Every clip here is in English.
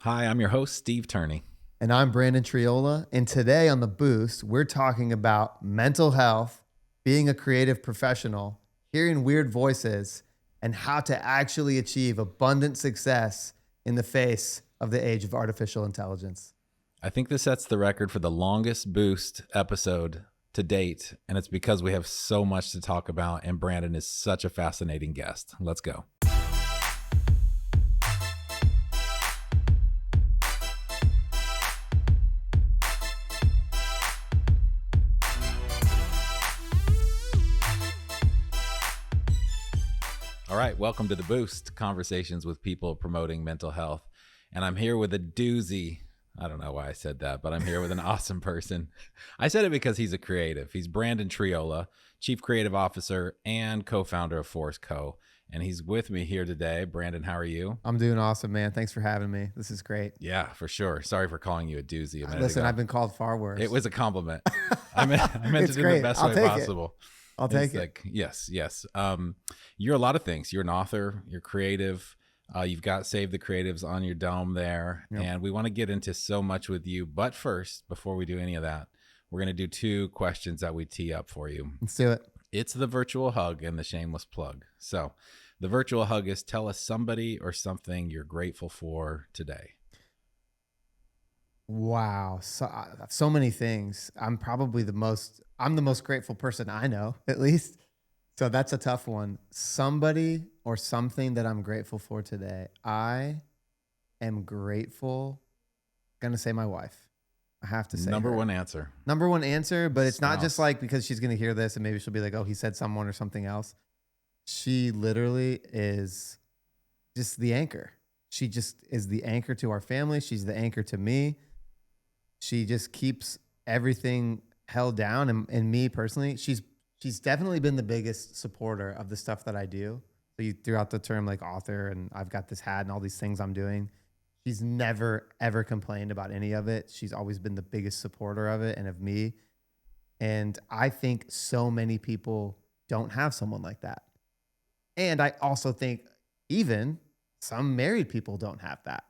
Hi, I'm your host, Steve Turney. And I'm Brandon Triola. And today on The Boost, we're talking about mental health, being a creative professional, hearing weird voices, and how to actually achieve abundant success in the face of the age of artificial intelligence. I think this sets the record for the longest Boost episode to date, and it's because we have so much to talk about, and Brandon is such a fascinating guest. Let's go. All right, welcome to The Boost, conversations with people promoting mental health. And I'm here with a doozy. I don't know why I said that, but I'm here with an awesome person. I said it because he's a creative. He's Brandon Triola, Chief Creative Officer and co-founder of Force Co. And he's with me here today. Brandon, how are you? I'm doing awesome, man. Thanks for having me. This is great. Yeah, for sure. Sorry for calling you a doozy a minute Listen, ago. I've been called far worse. It was a compliment. I meant It's it in great. the best I'll way take it. possible. I'll take It's it. like, yes. You're a lot of things. You're an author, you're creative. You've got Save the Creatives on your dome there. Yep. And we want to get into so much with you. But first, before we do any of that, we're going to do two questions that we tee up for you. Let's do it. It's the virtual hug and the shameless plug. So the virtual hug is tell us somebody or something you're grateful for today. Wow. So many things. I'm the most grateful person I know, at least. So that's a tough one. Somebody or something that I'm grateful for today. I am grateful. Gonna say my wife. I have to say Number her. one answer. Number one answer, but it's not just Spouse. like because she's gonna hear this and maybe she'll be like, oh, he said someone or something else. She literally is just the anchor. She just is the anchor to our family. She's the anchor to me. She just keeps everything held down. And me personally, she's definitely been the biggest supporter of the stuff that I do. So you threw out the term like author, and I've got this hat and all these things I'm doing. She's never, ever complained about any of it. She's always been the biggest supporter of it and of me. And I think so many people don't have someone like that. And I also think even some married people don't have that.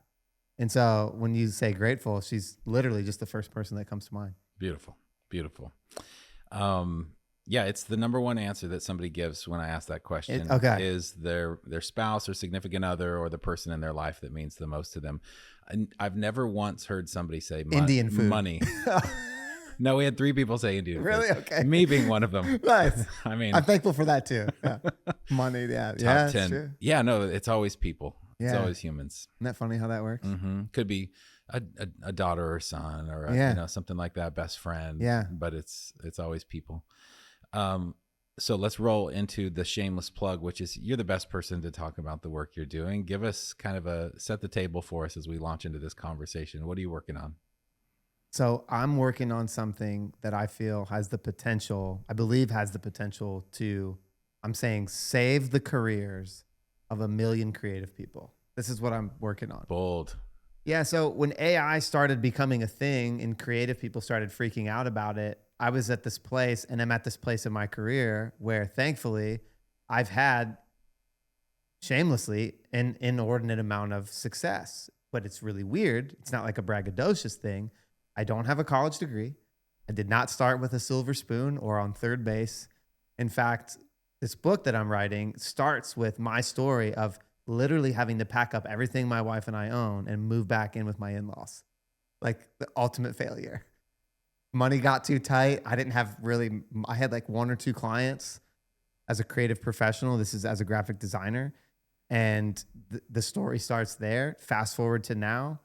And so when you say grateful, she's literally just the first person that comes to mind. Beautiful. Yeah, it's the number one answer that somebody gives when I ask that question. Okay. Is their spouse or significant other or the person in their life that means the most to them. And I've never once heard somebody say Indian food. money. No, we had 3 people say Indian Really? food. Okay. Me being one of them. Nice. I mean, I'm thankful for that too. Yeah. Money. Yeah. top Yeah. 10. True. Yeah, no, it's always people. It's Yeah. always humans. Isn't that funny how that works? Could be a daughter or son or something like that, best friend. Yeah. But it's always people. So let's roll into the shameless plug, which is you're the best person to talk about the work you're doing. Give us kind of set the table for us as we launch into this conversation. What are you working on? So I'm working on something that I feel I believe has the potential to, I'm saying, save the careers of 1 million creative people. This is what I'm working on. Bold. Yeah. So when AI started becoming a thing and creative people started freaking out about it, I was at this place, and I'm at this place in my career where thankfully I've had shamelessly an inordinate amount of success. But it's really weird. It's not like a braggadocious thing. I don't have a college degree. I did not start with a silver spoon or on third base. In fact, this book that I'm writing starts with my story of literally having to pack up everything my wife and I own and move back in with my in-laws. Like the ultimate failure. Money got too tight. I had like 1 or 2 clients as a creative professional. This is as a graphic designer. And the story starts there. Fast forward to now.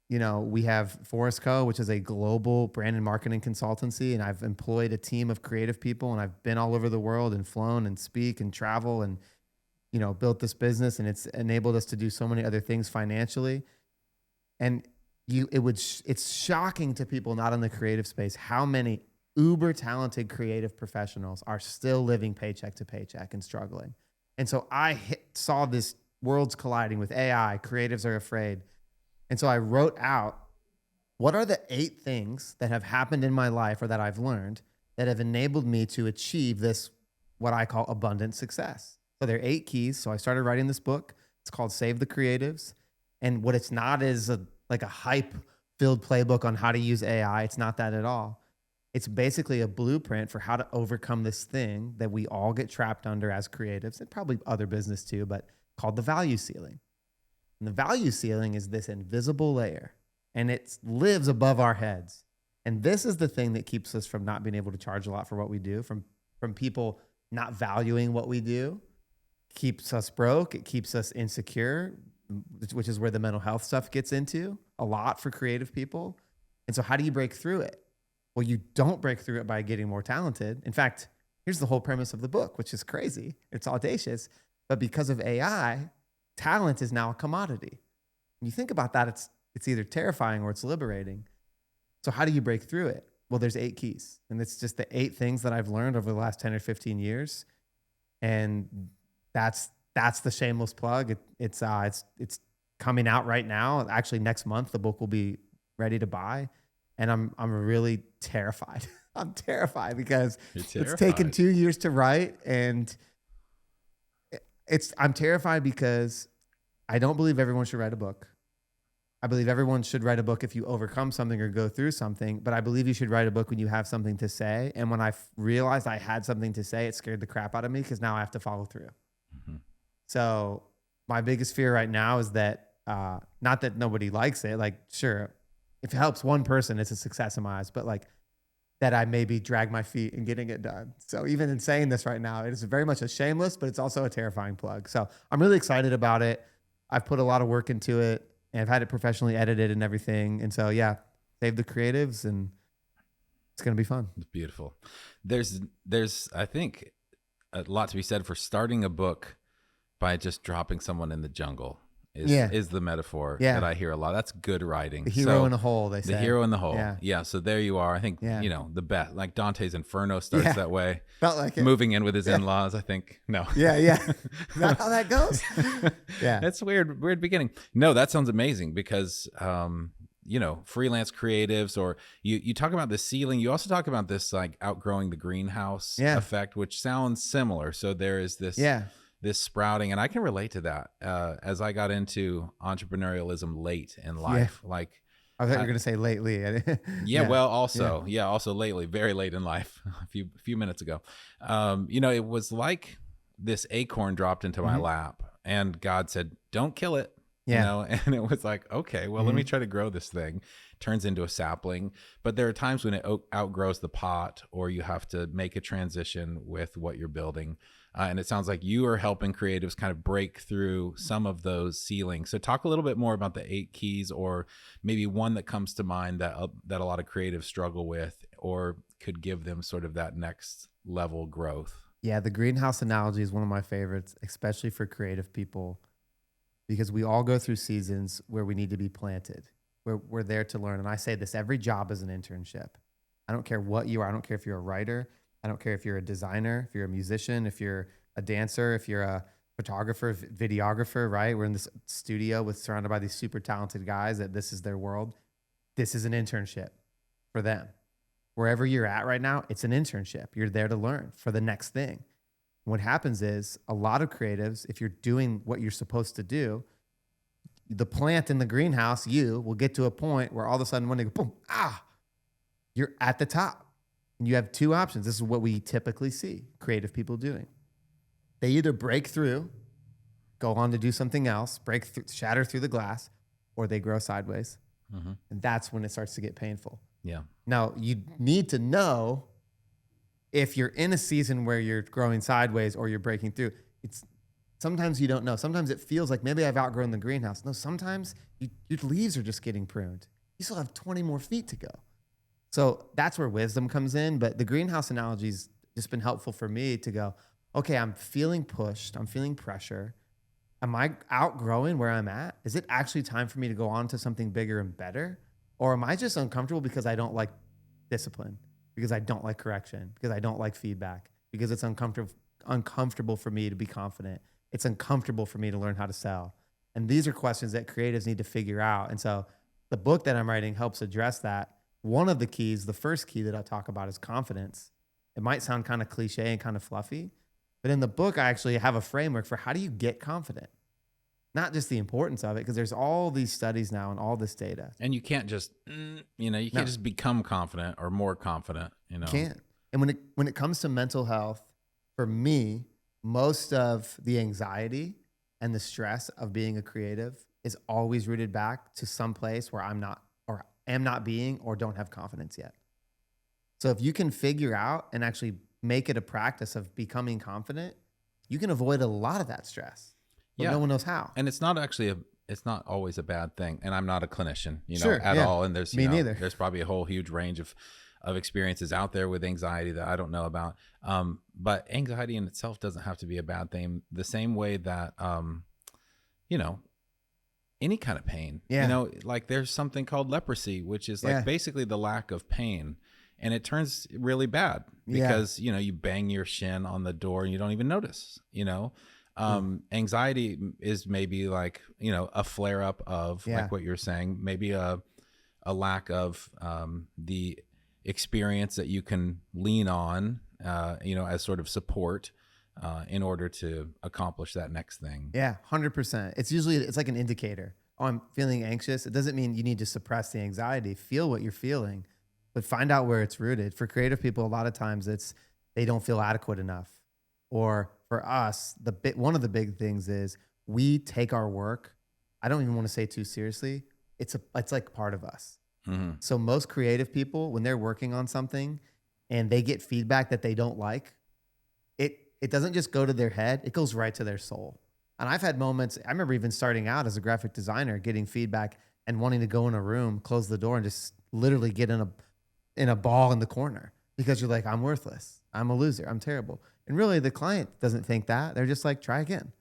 We have Force Co., which is a global brand and marketing consultancy. And I've employed a team of creative people, and I've been all over the world and flown and speak and travel and, built this business. And it's enabled us to do so many other things financially. And it's shocking to people not in the creative space how many uber talented creative professionals are still living paycheck to paycheck and struggling. And so I saw this worlds colliding with AI. Creatives are afraid. And so I wrote out, what are the 8 things that have happened in my life or that I've learned that have enabled me to achieve this, what I call abundant success. So there are 8 keys. So I started writing this book. It's called Save the Creatives. And what it's not is like a hype filled playbook on how to use AI. It's not that at all. It's basically a blueprint for how to overcome this thing that we all get trapped under as creatives, and probably other business too, but called the value ceiling. And the value ceiling is this invisible layer, and it lives above our heads. And this is the thing that keeps us from not being able to charge a lot for what we do, from people not valuing what we do, keeps us broke. It keeps us insecure, which is where the mental health stuff gets into a lot for creative people. And so how do you break through it? Well, you don't break through it by getting more talented. In fact, here's the whole premise of the book, which is crazy. It's audacious. But because of AI, talent is now a commodity. When you think about that, it's either terrifying or it's liberating. So how do you break through it? Well, there's 8 keys. And it's just the 8 things that I've learned over the last 10 or 15 years. And that's the shameless plug. It's coming out right now. Actually, next month, the book will be ready to buy. And I'm really terrified. I'm terrified because it's taken 2 years to write. And I'm terrified because I don't believe everyone should write a book. I believe everyone should write a book if you overcome something or go through something, but I believe you should write a book when you have something to say. And when I realized I had something to say, it scared the crap out of me because now I have to follow through. Mm-hmm. So my biggest fear right now is that, not that nobody likes it, like, sure, if it helps one person, it's a success in my eyes, but like that I maybe drag my feet in getting it done. So even in saying this right now, it is very much a shameless, but it's also a terrifying plug. So I'm really excited about it. I've put a lot of work into it. And I've had it professionally edited and everything. And so, yeah, save the creatives, and it's going to be fun. It's beautiful. There's, I think, a lot to be said for starting a book by just dropping someone in the jungle is the metaphor that I hear a lot. That's good writing. The hero in the hole, they say. The hero in the hole. Yeah. So there you are. I think, the best, like Dante's Inferno starts that way. Felt like it. Moving in with his in-laws, I think. No. Yeah. Is that how that goes? Yeah. That's weird beginning. No, that sounds amazing because, freelance creatives, or you talk about the ceiling. You also talk about this like outgrowing the greenhouse effect, which sounds similar. So there is this sprouting, and I can relate to that as I got into entrepreneurialism late in life. Like, I thought you were going to say lately. Also lately, very late in life, a few minutes ago. It was like this acorn dropped into my lap, and God said, "Don't kill it." And it was like, okay, well, let me try to grow this thing. Turns into a sapling, but there are times when it outgrows the pot, or you have to make a transition with what you're building. And it sounds like you are helping creatives kind of break through some of those ceilings. So talk a little bit more about the 8 keys, or maybe one that comes to mind that a lot of creatives struggle with, or could give them sort of that next level growth. Yeah, the greenhouse analogy is one of my favorites, especially for creative people, because we all go through seasons where we need to be planted. We're there to learn. And I say this, every job is an internship. I don't care what you are. I don't care if you're a writer. I don't care if you're a designer, if you're a musician, if you're a dancer, if you're a photographer, videographer, right? We're in this studio surrounded by these super talented guys that this is their world. This is an internship for them. Wherever you're at right now, it's an internship. You're there to learn for the next thing. What happens is a lot of creatives, if you're doing what you're supposed to do, the plant in the greenhouse, you will get to a point where all of a sudden when they go, boom, you're at the top. And you have 2 options. This is what we typically see creative people doing. They either break through, go on to do something else, break through, shatter through the glass, or they grow sideways. Mm-hmm. And that's when it starts to get painful. Yeah. Now, you need to know if you're in a season where you're growing sideways or you're breaking through. Sometimes you don't know. Sometimes it feels like maybe I've outgrown the greenhouse. No, sometimes your leaves are just getting pruned. You still have 20 more feet to go. So that's where wisdom comes in. But the greenhouse analogy's just been helpful for me to go, okay, I'm feeling pushed. I'm feeling pressure. Am I outgrowing where I'm at? Is it actually time for me to go on to something bigger and better? Or am I just uncomfortable because I don't like discipline, because I don't like correction, because I don't like feedback, because it's uncomfortable for me to be confident. It's uncomfortable for me to learn how to sell. And these are questions that creatives need to figure out. And so the book that I'm writing helps address that. One of the keys, the first key that I talk about, is confidence. It might sound kind of cliche and kind of fluffy, but in the book, I actually have a framework for how do you get confident? not just the importance of it, because there's all these studies now and all this data. And you can't just, you No, can't just become confident or more confident, you can't. And when it comes to mental health, for me, most of the anxiety and the stress of being a creative is always rooted back to some place where I'm not, or am not being, or don't have confidence yet. So if you can figure out and actually make it a practice of becoming confident, you can avoid a lot of that stress. But no one knows how. And it's not actually it's not always a bad thing. And I'm not a clinician, Sure, at all. And there's, me neither. there's probably a whole huge range of experiences out there with anxiety that I don't know about. But anxiety in itself doesn't have to be a bad thing. The same way that, any kind of pain, Yeah. like there's something called leprosy, which is like Yeah. basically the lack of pain. And it turns really bad because, you bang your shin on the door and you don't even notice, Anxiety is maybe like, a flare up of like what you're saying, maybe a lack of the experience that you can lean on, as sort of support in order to accomplish that next thing. Yeah, 100%. It's like an indicator. Oh, I'm feeling anxious. It doesn't mean you need to suppress the anxiety. Feel what you're feeling, but find out where it's rooted. For creative people, a lot of times they don't feel adequate enough. Or for us, one of the big things is we take our work, I don't even want to say too seriously. It's like part of us. Mm-hmm. So most creative people, when they're working on something and they get feedback that they don't like, it doesn't just go to their head, it goes right to their soul. And I've had moments, I remember even starting out as a graphic designer, getting feedback and wanting to go in a room, close the door, and just literally get in a ball in the corner because you're like, I'm worthless. I'm a loser. I'm terrible. And really the client doesn't think that. They're just like, try again.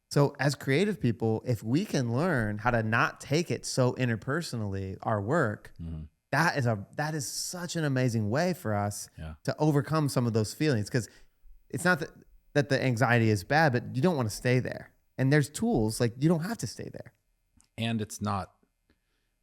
So as creative people, if we can learn how to not take it so interpersonally, our work, Mm-hmm. that is such an amazing way for us Yeah. to overcome some of those feelings. Because it's not that the anxiety is bad, but you don't want to stay there. And there's tools, like you don't have to stay there. And it's not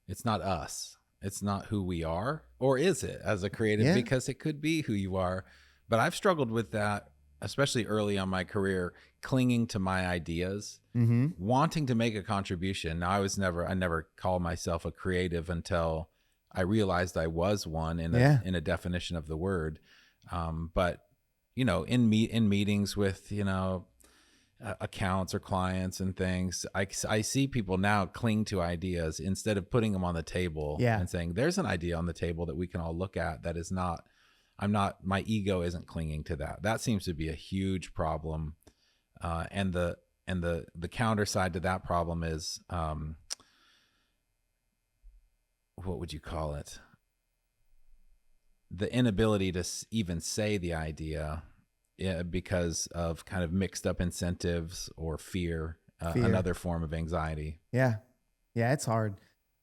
us. It's not who we are, or is it as a creative? Yeah. Because it could be who you are. But I've struggled with that, especially early on my career, clinging to my ideas, wanting to make a contribution. Now, I never called myself a creative until I realized I was one in a definition of the word. But in meetings with accounts or clients and things, I see people now cling to ideas instead of putting them on the table and saying, there's an idea on the table that we can all look at that is not, my ego isn't clinging to that. That seems to be a huge problem. And the counter side to that problem is, what would you call it? The inability to even say the idea because of kind of mixed up incentives or fear. Another form of anxiety. Yeah. Yeah, it's hard.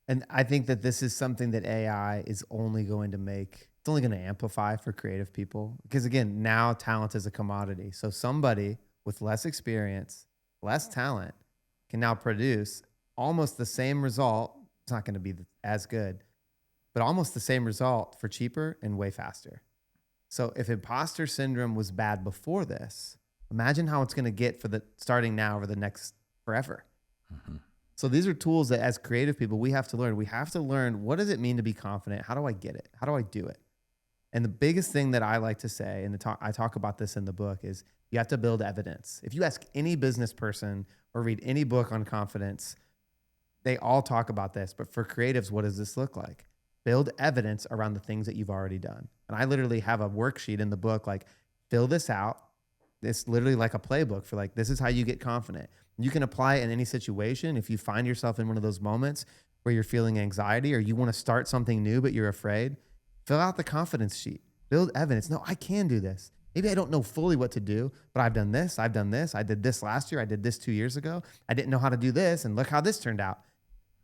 And I think that this is something that AI is only going to amplify for creative people. Because again, now talent is a commodity. So somebody with less experience, less talent can now produce almost the same result. It's not going to be as good, but almost the same result for cheaper and way faster. So if imposter syndrome was bad before this, imagine how it's going to get starting now over the next forever. Mm-hmm. So these are tools that as creative people, we have to learn. We have to learn, what does it mean to be confident? How do I get it? How do I do it? And the biggest thing that I like to say, and I talk about this in the book, is you have to build evidence. If you ask any business person or read any book on confidence, they all talk about this. But for creatives, what does this look like? Build evidence around the things that you've already done. And I literally have a worksheet in the book, like, fill this out. It's literally like a playbook for like, this is how you get confident. You can apply it in any situation. If you find yourself in one of those moments where you're feeling anxiety or you want to start something new, but you're afraid, fill out the confidence sheet, build evidence. No, I can do this. Maybe I don't know fully what to do, but I've done this. I did this last year. I did this 2 years ago. I didn't know how to do this. And look how this turned out.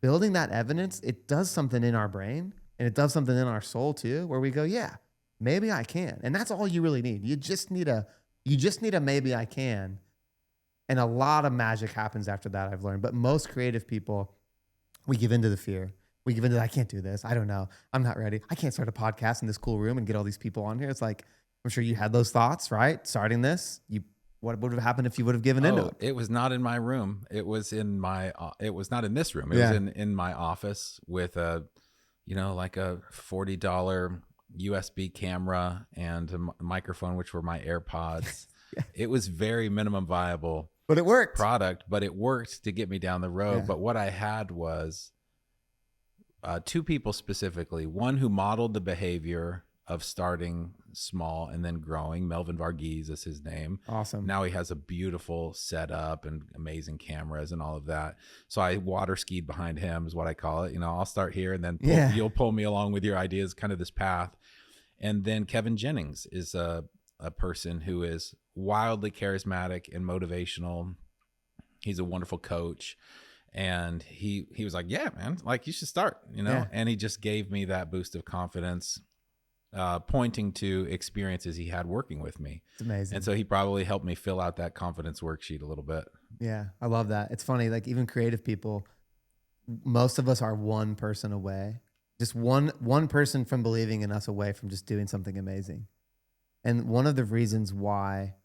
Building that evidence, it does something in our brain and it does something in our soul too, where we go, yeah, maybe I can. And that's all you really need. You just need a maybe I can. And a lot of magic happens after that, I've learned. But most creative people, we give into the fear. We give into, I can't do this. I don't know. I'm not ready. I can't start a podcast in this cool room and get all these people on here. It's like, I'm sure you had those thoughts, right? Starting this, you What would have happened if you would have given into it? It was not in my room. It was it was not in this room. It Yeah. was in my office with like a $40 USB camera and a microphone, which were my AirPods. Yeah. It was very minimum viable But it worked. product, but it worked to get me down the road. Yeah. But what I had was two people specifically, one who modeled the behavior of starting small and then growing. Melvin Varghese is his name. Awesome. Now he has a beautiful setup and amazing cameras and all of that. So I water skied behind him is what I call it. I'll start here and then you'll pull me along with your ideas, kind of this path. And then Kevin Jennings is a person who is wildly charismatic and motivational. He's a wonderful coach. And he was like, yeah, man, like you should start, Yeah. And he just gave me that boost of confidence, pointing to experiences he had working with me. It's amazing. And so he probably helped me fill out that confidence worksheet a little bit. Yeah, I love that. It's funny, like even creative people, most of us are one person away, just one person from believing in us away from just doing something amazing. And one of the reasons why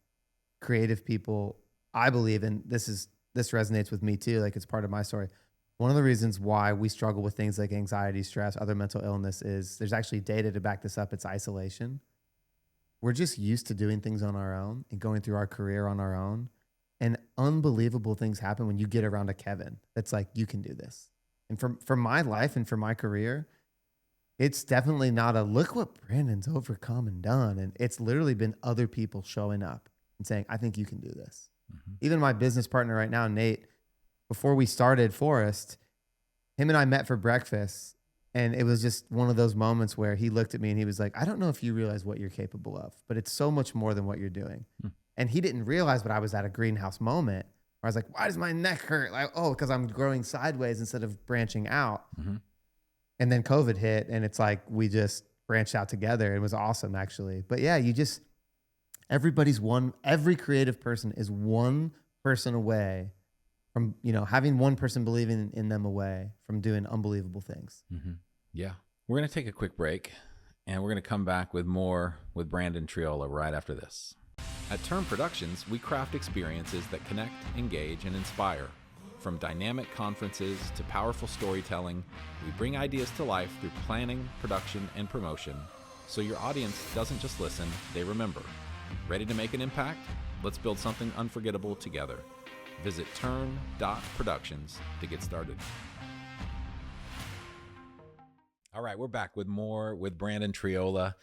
creative people, I believe, and this resonates with me too, like it's part of my story. One of the reasons why we struggle with things like anxiety, stress, other mental illness is there's actually data to back this up. It's isolation. We're just used to doing things on our own and going through our career on our own. And unbelievable things happen when you get around a Kevin that's like, you can do this. And for my life and for my career, it's definitely not a look what Brandon's overcome and done. And it's literally been other people showing up and saying, I think you can do this. Mm-hmm. Even my business partner right now, Nate, before we started Forest, him and I met for breakfast. And it was just one of those moments where he looked at me and he was like, I don't know if you realize what you're capable of, but it's so much more than what you're doing. And he didn't realize, but I was at a greenhouse moment where I was like, why does my neck hurt? Like, because I'm growing sideways instead of branching out. Mm-hmm. And then COVID hit and it's like, we just branched out together. It was awesome actually. But yeah, every creative person is one person away from, having one person believing in them away from doing unbelievable things. Mm-hmm. Yeah. We're going to take a quick break and we're going to come back with more with Brandon Triola right after this. At Turn Productions, we craft experiences that connect, engage, and inspire. From dynamic conferences to powerful storytelling, we bring ideas to life through planning, production, and promotion, so your audience doesn't just listen, they remember. Ready to make an impact? Let's build something unforgettable together. Visit turn.productions to get started. All right, we're back with more with Brandon Triola.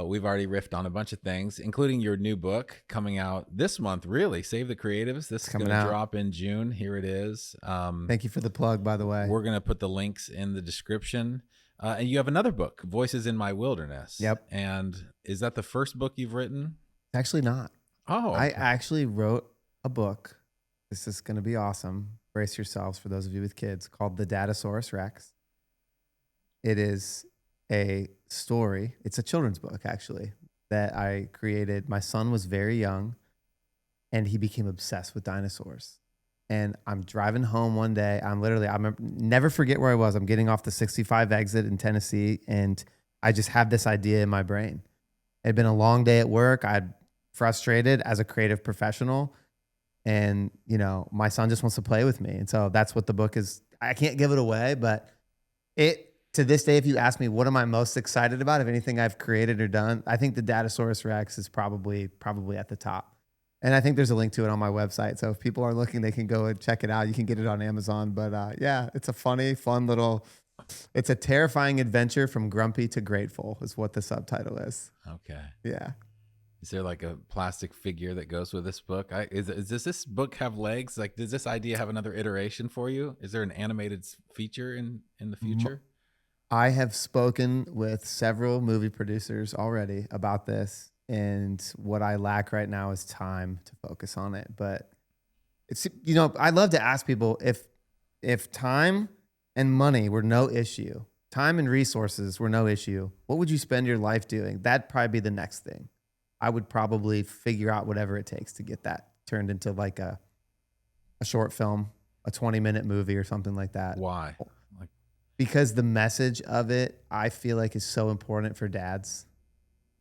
We've already riffed on a bunch of things, including your new book coming out this month, really. Save the Creatives. This is going to drop in June. Here it is. Thank you for the plug, by the way. We're going to put the links in the description. And you have another book, Voices in My Wilderness. Yep. And is that the first book you've written? Actually not. Oh. I actually wrote a book. This is going to be awesome. Brace yourselves for those of you with kids, called The Datasaurus Rex. It is a story. It's a children's book, actually, that I created. My son was very young, and he became obsessed with dinosaurs. And I'm driving home one day. I never forget where I was. I'm getting off the 65 exit in Tennessee, and I just have this idea in my brain. It had been a long day at work. I'd frustrated as a creative professional, and my son just wants to play with me. And so that's what the book is. I can't give it away, but to this day, if you ask me what am I most excited about of anything I've created or done, I think the Datasaurus Rex is probably at the top. And I think there's a link to it on my website. So if people are looking, they can go and check it out. You can get it on Amazon. But yeah, it's a funny, fun little, it's a terrifying adventure from grumpy to grateful is what the subtitle is. Okay. Yeah. Is there like a plastic figure that goes with this book? Does this book have legs? Like, does this idea have another iteration for you? Is there an animated feature in the future? I have spoken with several movie producers already about this, and what I lack right now is time to focus on it. But it's, I love to ask people if time and money were no issue, time and resources were no issue, what would you spend your life doing? That'd probably be the next thing. I would probably figure out whatever it takes to get that turned into like a short film, a 20-minute movie or something like that. Why? Because the message of it, I feel like, is so important for dads.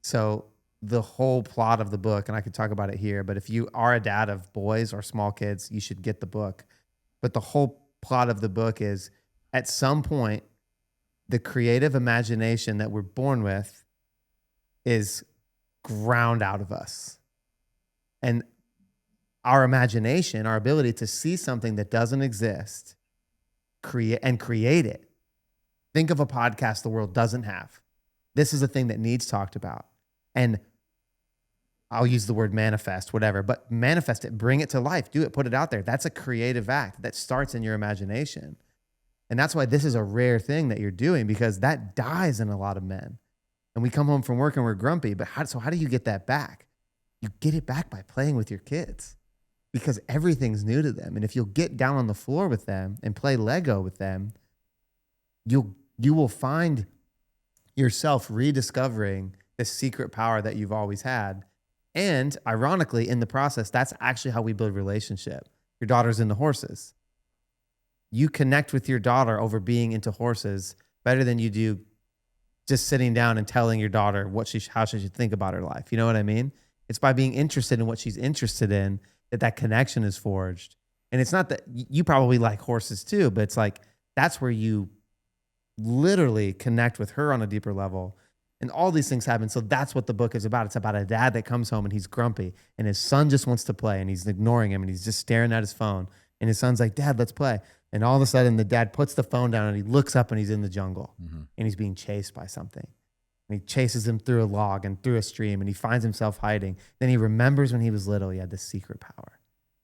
So the whole plot of the book, and I could talk about it here, but if you are a dad of boys or small kids, you should get the book. But the whole plot of the book is, at some point, the creative imagination that we're born with is ground out of us. And our imagination, our ability to see something that doesn't exist, create it. Think of a podcast the world doesn't have. This is a thing that needs talked about. And I'll use the word manifest, whatever, but manifest it, bring it to life, do it, put it out there. That's a creative act that starts in your imagination. And that's why this is a rare thing that you're doing, because that dies in a lot of men. And we come home from work and we're grumpy, but how do you get that back? You get it back by playing with your kids, because everything's new to them. And if you'll get down on the floor with them and play Lego with them, you will find yourself rediscovering the secret power that you've always had. And ironically, in the process, that's actually how we build relationship. Your daughter's into horses. You connect with your daughter over being into horses better than you do just sitting down and telling your daughter how she should think about her life. You know what I mean? It's by being interested in what she's interested in that connection is forged. And it's not that you probably like horses too, but it's like, that's where you literally connect with her on a deeper level. And all these things happen. So that's what the book is about. It's about a dad that comes home and he's grumpy and his son just wants to play and he's ignoring him and he's just staring at his phone. And his son's like, Dad, let's play. And all of a sudden the dad puts the phone down and he looks up and he's in the jungle and he's being chased by something. And he chases him through a log and through a stream and he finds himself hiding. Then he remembers when he was little, he had this secret power.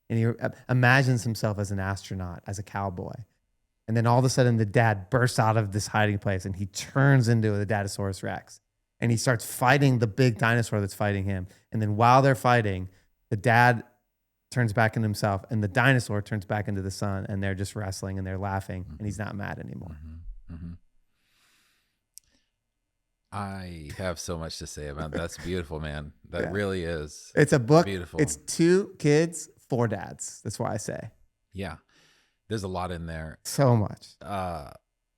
And he imagines himself as an astronaut, as a cowboy. And then all of a sudden the dad bursts out of this hiding place and he turns into the Datasaurus Rex. And he starts fighting the big dinosaur that's fighting him. And then while they're fighting, the dad turns back into himself and the dinosaur turns back into the son, and they're just wrestling and they're laughing and he's not mad anymore. I have so much to say about that. That's beautiful, man. That really is. It's a book. Beautiful. It's 2 kids, 4 dads. That's why I say. Yeah. There's a lot in there. So much.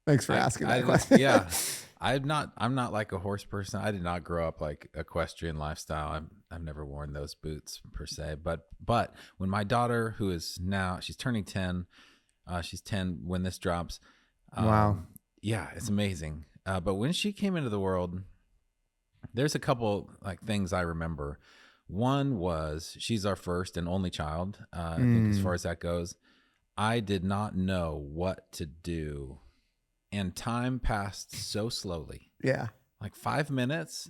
Thanks for asking that question. Yeah. I'm not like a horse person. I did not grow up like equestrian lifestyle. I've never worn those boots per se. But when my daughter, who is now, she's turning 10, she's 10 when this drops. Wow. Yeah, it's amazing. But when she came into the world, there's a couple like things I remember. One was she's our first and only child. I think as far as that goes, I did not know what to do. And time passed so slowly. Yeah. Like 5 minutes,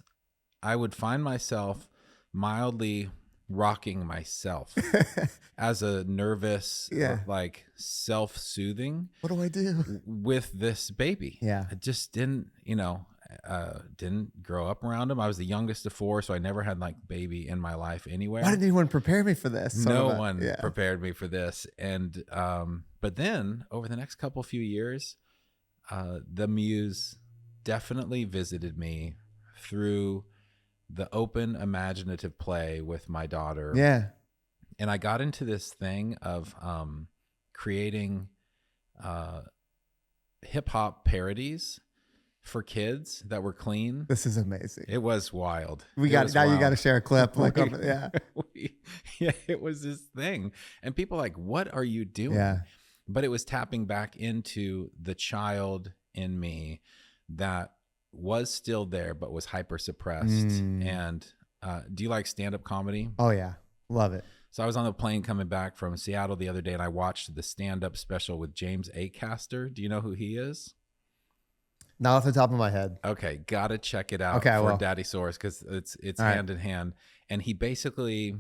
I would find myself mildly rocking myself as a nervous, like self-soothing. What do I do with this baby? Yeah. I just didn't grow up around him. I was the youngest of 4, so I never had like baby in my life anywhere. Why didn't anyone prepare me for this? No one prepared me for this. And, but then over the next few years, the muse definitely visited me through the open imaginative play with my daughter. Yeah. And I got into this thing of creating hip hop parodies for kids that were clean. This is amazing. It was wild. You got to share a clip. Yeah, it was this thing. And people like, what are you doing? Yeah. But it was tapping back into the child in me that was still there, but was hyper suppressed. And do you like stand-up comedy? Oh yeah. Love it. So I was on the plane coming back from Seattle the other day and I watched the stand-up special with James Acaster. Do you know who he is? Not off the top of my head. Okay. Got to check it out for Daddy Source, because it's hand in hand. And he basically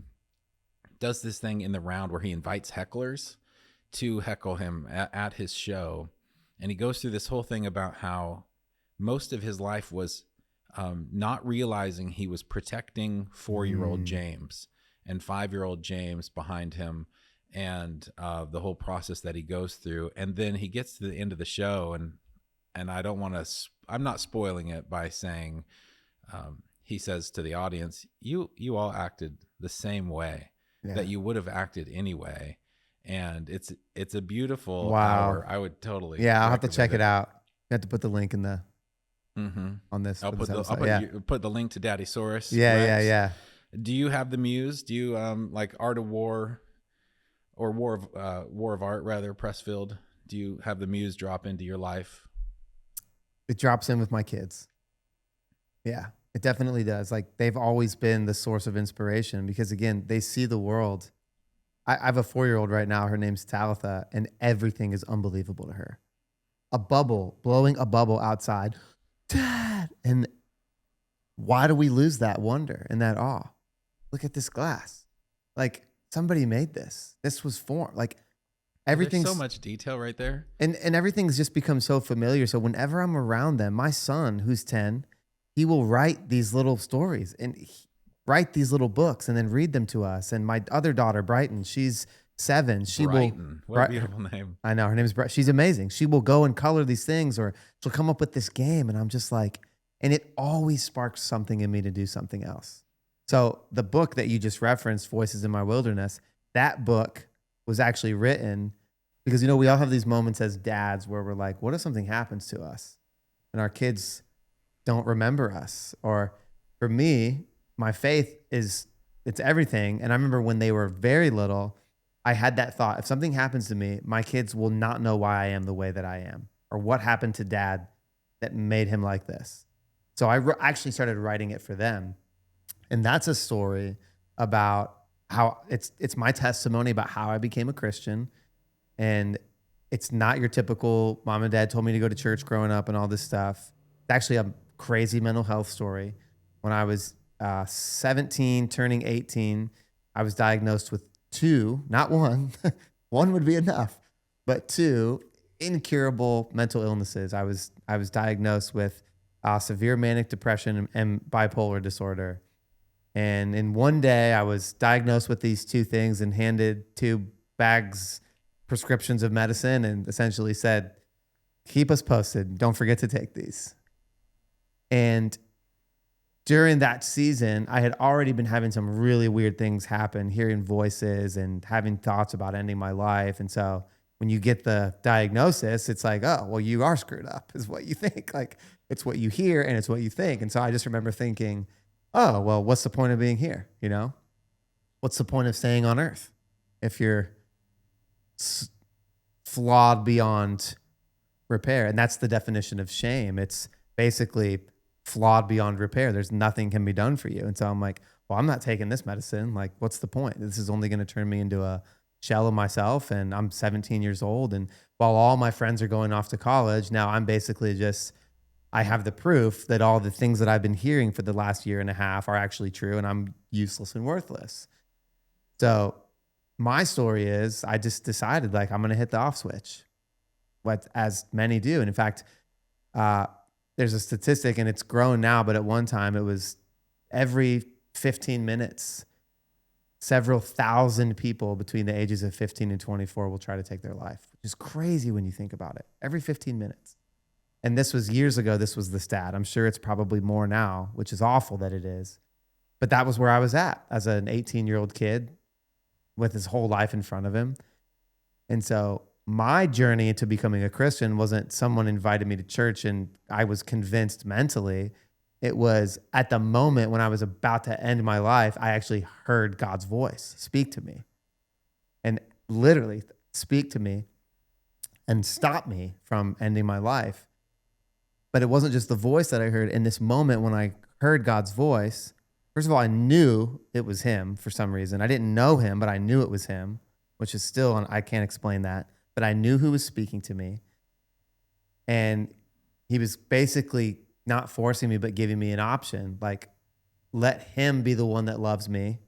does this thing in the round where he invites hecklers to heckle him at his show. And he goes through this whole thing about how most of his life was not realizing he was protecting 4-year-old James and 5-year-old James behind him, and the whole process that he goes through. And then he gets to the end of the show, and I don't want to, I'm not spoiling it by saying, he says to the audience, you all acted the same way that you would have acted anyway. And it's a beautiful hour. I would totally. Yeah, I'll have to check it out. You have to put the link in the on this. I'll For this put the episode. Yeah. put the link to Daddy Saurus. Yeah. Rex. Yeah. Do you have the muse? Do you like Art of War or War of Art rather, Pressfield? Do you have the muse drop into your life? It drops in with my kids. Yeah, it definitely does. Like they've always been the source of inspiration because again, they see the world. I have a 4-year-old right now. Her name's Talitha, and everything is unbelievable to her. A bubble, blowing a bubble outside. Dad. And why do we lose that wonder and that awe? Look at this glass. Like somebody made this. This was formed. Like everything's There's so much detail right there. and everything's just become so familiar. So whenever I'm around them, my son, who's 10, he will write these little stories and write these little books and then read them to us. And my other daughter, Brighton, she's 7. Brighton. What a beautiful name. I know, her name is Brighton. She's amazing. She will go and color these things, or she'll come up with this game. And I'm just like, and it always sparks something in me to do something else. So the book that you just referenced, Voices in My Wilderness, that book was actually written because, you know, we all have these moments as dads where we're like, what if something happens to us and our kids don't remember us? Or for me, my faith it's everything. And I remember when they were very little, I had that thought, if something happens to me, my kids will not know why I am the way that I am or what happened to dad that made him like this. So I actually started writing it for them. And that's a story about how it's my testimony about how I became a Christian. And it's not your typical mom and dad told me to go to church growing up and all this stuff. It's actually a crazy mental health story. When I was 17, turning 18, I was diagnosed with 2, not 1. 1 would be enough, but 2 incurable mental illnesses. I was diagnosed with severe manic depression and bipolar disorder. And in one day, I was diagnosed with these 2 things and handed 2 prescriptions of medicine and essentially said, keep us posted. Don't forget to take these. And during that season, I had already been having some really weird things happen, hearing voices and having thoughts about ending my life. And so when you get the diagnosis, it's like, oh, well, you are screwed up is what you think. Like it's what you hear and it's what you think. And so I just remember thinking, oh, well, what's the point of being here? You know, what's the point of staying on earth if you're flawed beyond repair? And that's the definition of shame. It's basically flawed beyond repair. There's nothing can be done for you. And so I'm like, well, I'm not taking this medicine. Like, what's the point? This is only going to turn me into a shell of myself. And I'm 17 years old. And while all my friends are going off to college, now I'm basically just, I have the proof that all the things that I've been hearing for the last year and a half are actually true, and I'm useless and worthless. So my story is I just decided like I'm going to hit the off switch, as many do. And in fact, there's a statistic and it's grown now, but at one time it was every 15 minutes, several thousand people between the ages of 15 and 24 will try to take their life, which is crazy when you think about it. Every 15 minutes. And this was years ago. This was the stat. I'm sure it's probably more now, which is awful that it is. But that was where I was at as an 18-year-old kid with his whole life in front of him. And so my journey into becoming a Christian wasn't someone invited me to church and I was convinced mentally. It was at the moment when I was about to end my life, I actually heard God's voice speak to me and literally speak to me and stop me from ending my life. But it wasn't just the voice that I heard. In this moment when I heard God's voice, first of all, I knew it was him for some reason. I didn't know him, but I knew it was him, which is still, I can't explain that. But I knew who was speaking to me. And he was basically not forcing me, but giving me an option. Like, let him be the one that loves me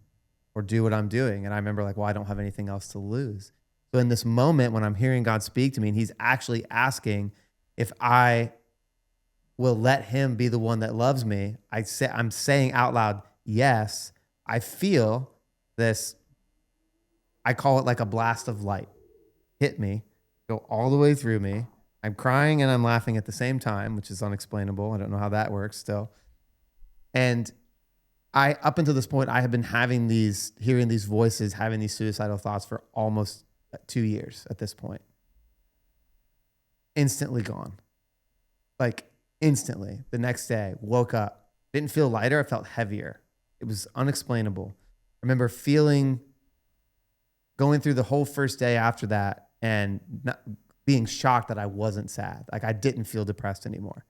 or do what I'm doing. And I remember like, well, I don't have anything else to lose. So in this moment when I'm hearing God speak to me and he's actually asking if I will let him be the one that loves me, I'm saying out loud, yes, I feel this, I call it like a blast of light, hit me, go all the way through me. I'm crying and I'm laughing at the same time, which is unexplainable. I don't know how that works still. And up until this point, I have been hearing these voices, having these suicidal thoughts for almost 2 years at this point. Instantly gone. Like Instantly, the next day, woke up, didn't feel lighter. I felt heavier. It was unexplainable. I remember going through the whole first day after that and not, being shocked that I wasn't sad. Like I didn't feel depressed anymore.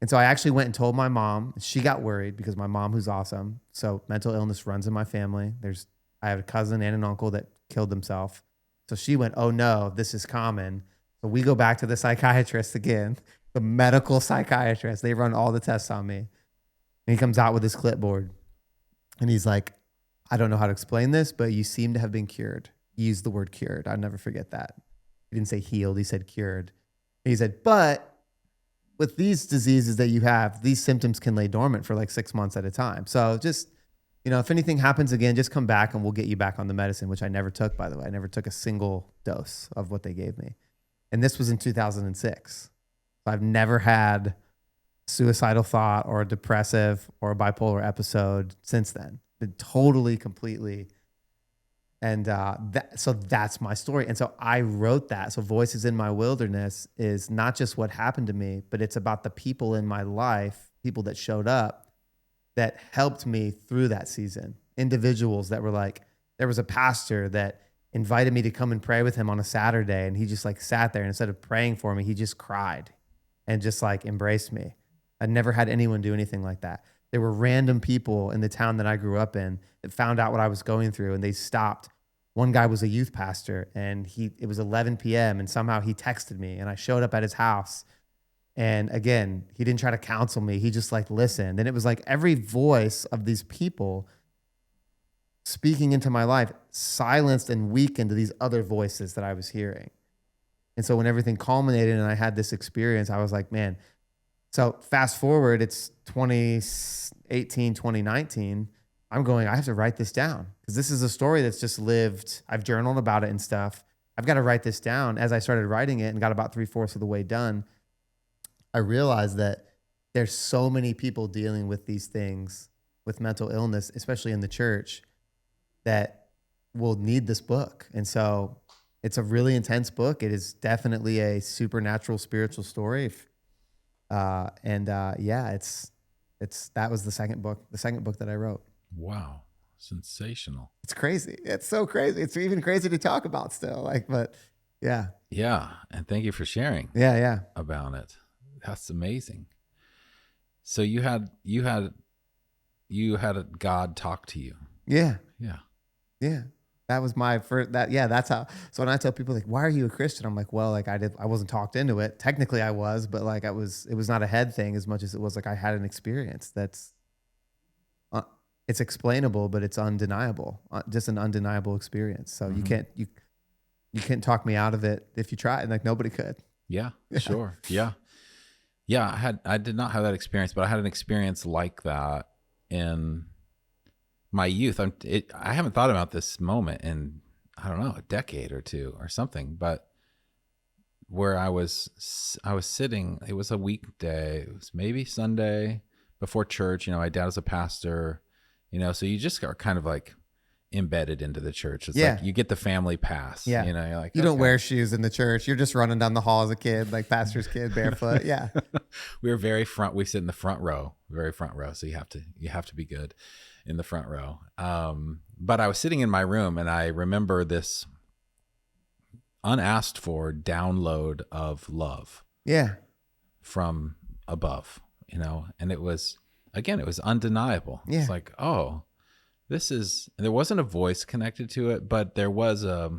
And so I actually went and told my mom. She got worried because my mom, who's awesome. So mental illness runs in my family. I have a cousin and an uncle that killed themselves. So she went, oh no, this is common. So we go back to the psychiatrist again, the medical psychiatrist. They run all the tests on me. And he comes out with his clipboard and he's like, I don't know how to explain this, but you seem to have been cured. He used the word cured. I'll never forget that. He didn't say healed. He said cured. And he said, but with these diseases that you have, these symptoms can lay dormant for like 6 months at a time. So just, if anything happens again, just come back and we'll get you back on the medicine, which I never took, by the way. I never took a single dose of what they gave me. And this was in 2006. So I've never had suicidal thought or a depressive or a bipolar episode since then. Been totally, completely. And so that's my story. And so I wrote that. So Voices in My Wilderness is not just what happened to me, but it's about the people in my life, people that showed up that helped me through that season. Individuals that were like, there was a pastor that invited me to come and pray with him on a Saturday. And he just like sat there and instead of praying for me, he just cried and just like embraced me. I'd never had anyone do anything like that. There were random people in the town that I grew up in that found out what I was going through and they stopped. One guy was a youth pastor and it was 11 p.m. and somehow he texted me and I showed up at his house. And again, he didn't try to counsel me. He just like listened. And it was like every voice of these people speaking into my life silenced and weakened these other voices that I was hearing. And so when everything culminated and I had this experience, I was like, man. So fast forward, it's 2018, 2019. I'm going, I have to write this down because this is a story that's just lived. I've journaled about it and stuff. I've got to write this down. As I started writing it and got about 3/4 of the way done, I realized that there's so many people dealing with these things with mental illness, especially in the church, that will need this book. And so it's a really intense book. It is definitely a supernatural, spiritual story. That was the second book that I wrote. Wow. Sensational. It's crazy. It's so crazy. It's even crazy to talk about still. But yeah. Yeah. And thank you for sharing. Yeah. About it. That's amazing. So you had a God talk to you. Yeah. Yeah. Yeah. That was my first, that's how. So when I tell people like, why are you a Christian? I'm like, well, like I wasn't talked into it. Technically I was, but like it was not a head thing as much as it was like I had an experience that's, it's explainable, but it's undeniable, just an undeniable experience. So you can't talk me out of it if you try, and like nobody could. Yeah, sure. Yeah. I did not have that experience, but I had an experience like that in my youth. I haven't thought about this moment in, I don't know, a decade or two or something, but where I was sitting, it was a weekday, it was maybe Sunday before church. My dad was a pastor, so you just are kind of like embedded into the church. It's like you get the family pass. Yeah. You're like, you don't wear shoes in the church. You're just running down the hall as a kid, like pastor's kid, barefoot. Yeah. We were very front. We sit in the front row, very front row. So you have to be good in the front row. But I was sitting in my room and I remember this unasked for download of love. Yeah. From above, and it was undeniable. Yeah. It's like, oh, there wasn't a voice connected to it, but there was a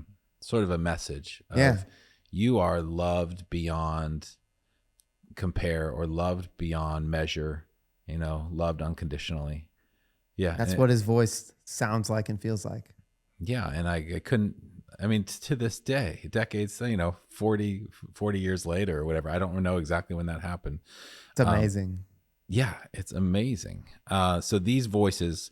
sort of a message of you are loved beyond compare or loved beyond measure, loved unconditionally. Yeah. That's what his voice sounds like and feels like. Yeah. And I couldn't, to this day, decades, 40 years later or whatever, I don't know exactly when that happened. It's amazing. Yeah, it's amazing. So these voices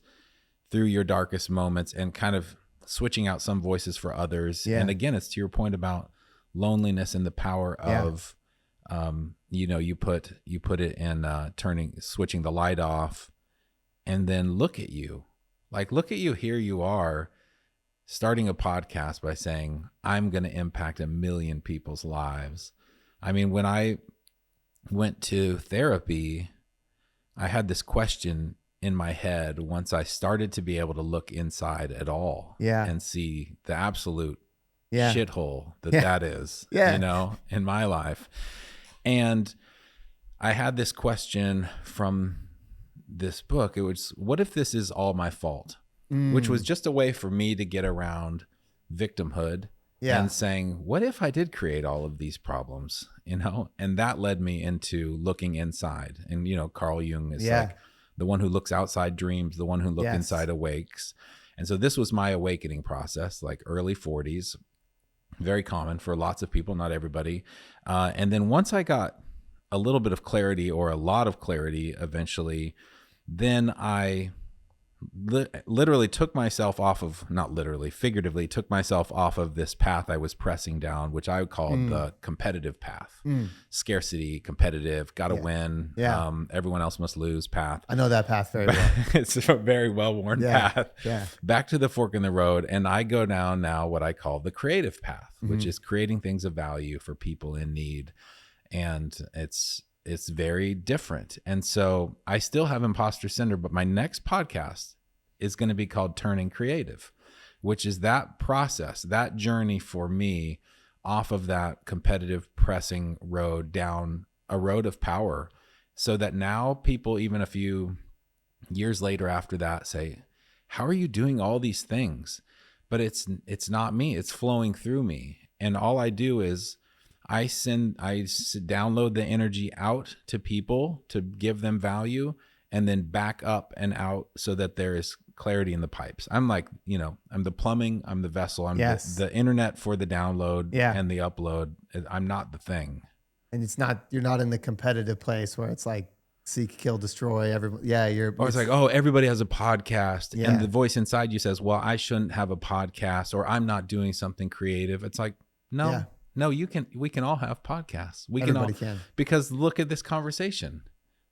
through your darkest moments and kind of switching out some voices for others. Yeah. And again, it's to your point about loneliness and the power of, you put it in switching the light off and then look at you. Like, look at you, here you are starting a podcast by saying, I'm going to impact 1 million people's lives. When I went to therapy, I had this question in my head once I started to be able to look inside at all Yeah. and see the absolute Yeah. shithole that Yeah. that is, Yeah. you know, in my life. And I had this question from this book. It was, what if this is all my fault? Which was just a way for me to get around victimhood and saying, what if I did create all of these problems, you know? And that led me into looking inside. And, you know, Carl Jung is like, the one who looks outside dreams, the one who looked inside awakes. And so this was my awakening process, like early 40s, very common for lots of people, not everybody. And then once I got a little bit of clarity, or a lot of clarity eventually, then I literally took myself off of, not literally, figuratively took myself off of this path I was pressing down, which I called the competitive path. Scarcity, competitive, gotta win, everyone else must lose path. I know that path very well. It's a very well-worn path. Yeah. Back to the fork in the road. And I go down now what I call the creative path, which is creating things of value for people in need. And it's very different. And so I still have imposter syndrome, but my next podcast is going to be called Turning Creative, which is that process, that journey for me off of that competitive pressing road down a road of power, so that now people, even a few years later after that, say, how are you doing all these things? But it's not me, it's flowing through me. And all I do is I download the energy out to people to give them value, and then back up and out so that there is clarity in the pipes. I'm like, you know, I'm the plumbing, I'm the vessel, I'm the internet for the download and the upload. I'm not the thing. And you're not in the competitive place where it's like seek, kill, destroy everybody. Or it's like, oh, everybody has a podcast. And the voice inside you says, well, I shouldn't have a podcast, or I'm not doing something creative. It's like, no, we can all have podcasts. Everybody can. Because look at this conversation.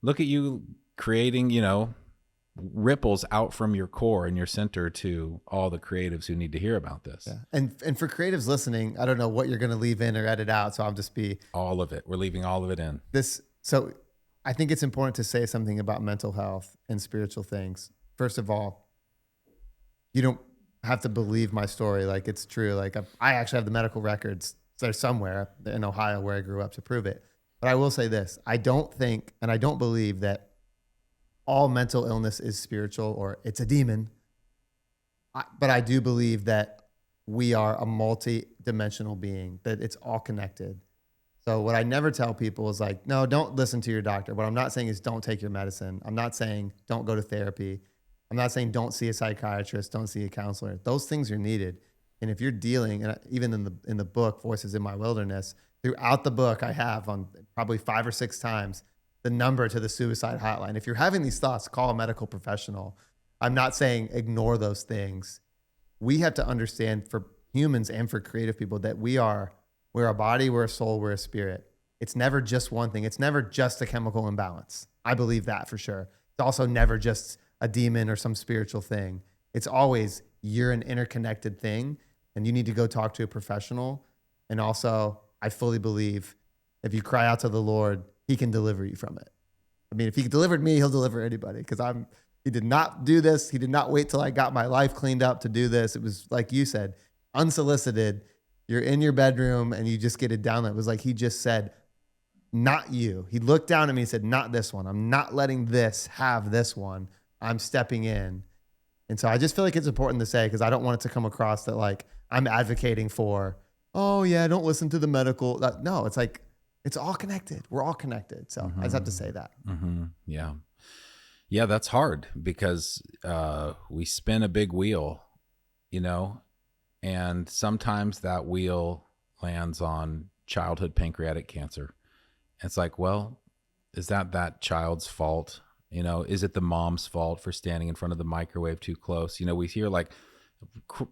Look at you creating, you know, ripples out from your core and your center to all the creatives who need to hear about this. And for creatives listening, I don't know what you're going to leave in or edit out. So I'll just be all of it. We're leaving all of it in. So I think it's important to say something about mental health and spiritual things. First of all, you don't have to believe my story like it's true. Like I actually have the medical records. They're somewhere in Ohio where I grew up to prove it. But I will say this: I don't think, and I don't believe that all mental illness is spiritual or it's a demon. But I do believe that we are a multi-dimensional being, that it's all connected. So what I never tell people is like, no, don't listen to your doctor. What I'm not saying is don't take your medicine. I'm not saying don't go to therapy. I'm not saying don't see a psychiatrist, don't see a counselor. Those things are needed. And if you're dealing, and even in the book, Voices in My Wilderness, throughout the book, I have on probably 5 or 6 times the number to the suicide hotline. If you're having these thoughts, call a medical professional. I'm not saying ignore those things. We have to understand, for humans and for creative people, that we're a body, we're a soul, we're a spirit. It's never just one thing. It's never just a chemical imbalance. I believe that for sure. It's also never just a demon or some spiritual thing. It's always you're an interconnected thing, and you need to go talk to a professional. And also, I fully believe if you cry out to the Lord, He can deliver you from it. I mean, if He delivered me, He'll deliver anybody, because He did not do this. He did not wait till I got my life cleaned up to do this. It was like you said, unsolicited. You're in your bedroom and you just get a download. It was like He just said, not you. He looked down at me and said, not this one. I'm not letting this have this one. I'm stepping in. And so I just feel like it's important to say, because I don't want it to come across that like I'm advocating for, oh yeah, don't listen to the medical. No, it's like, it's all connected. We're all connected. So I just have to say that. Yeah. Yeah, that's hard, because we spin a big wheel, you know, and sometimes that wheel lands on childhood pancreatic cancer. It's like, well, is that child's fault? You know, is it the mom's fault for standing in front of the microwave too close? You know, we hear like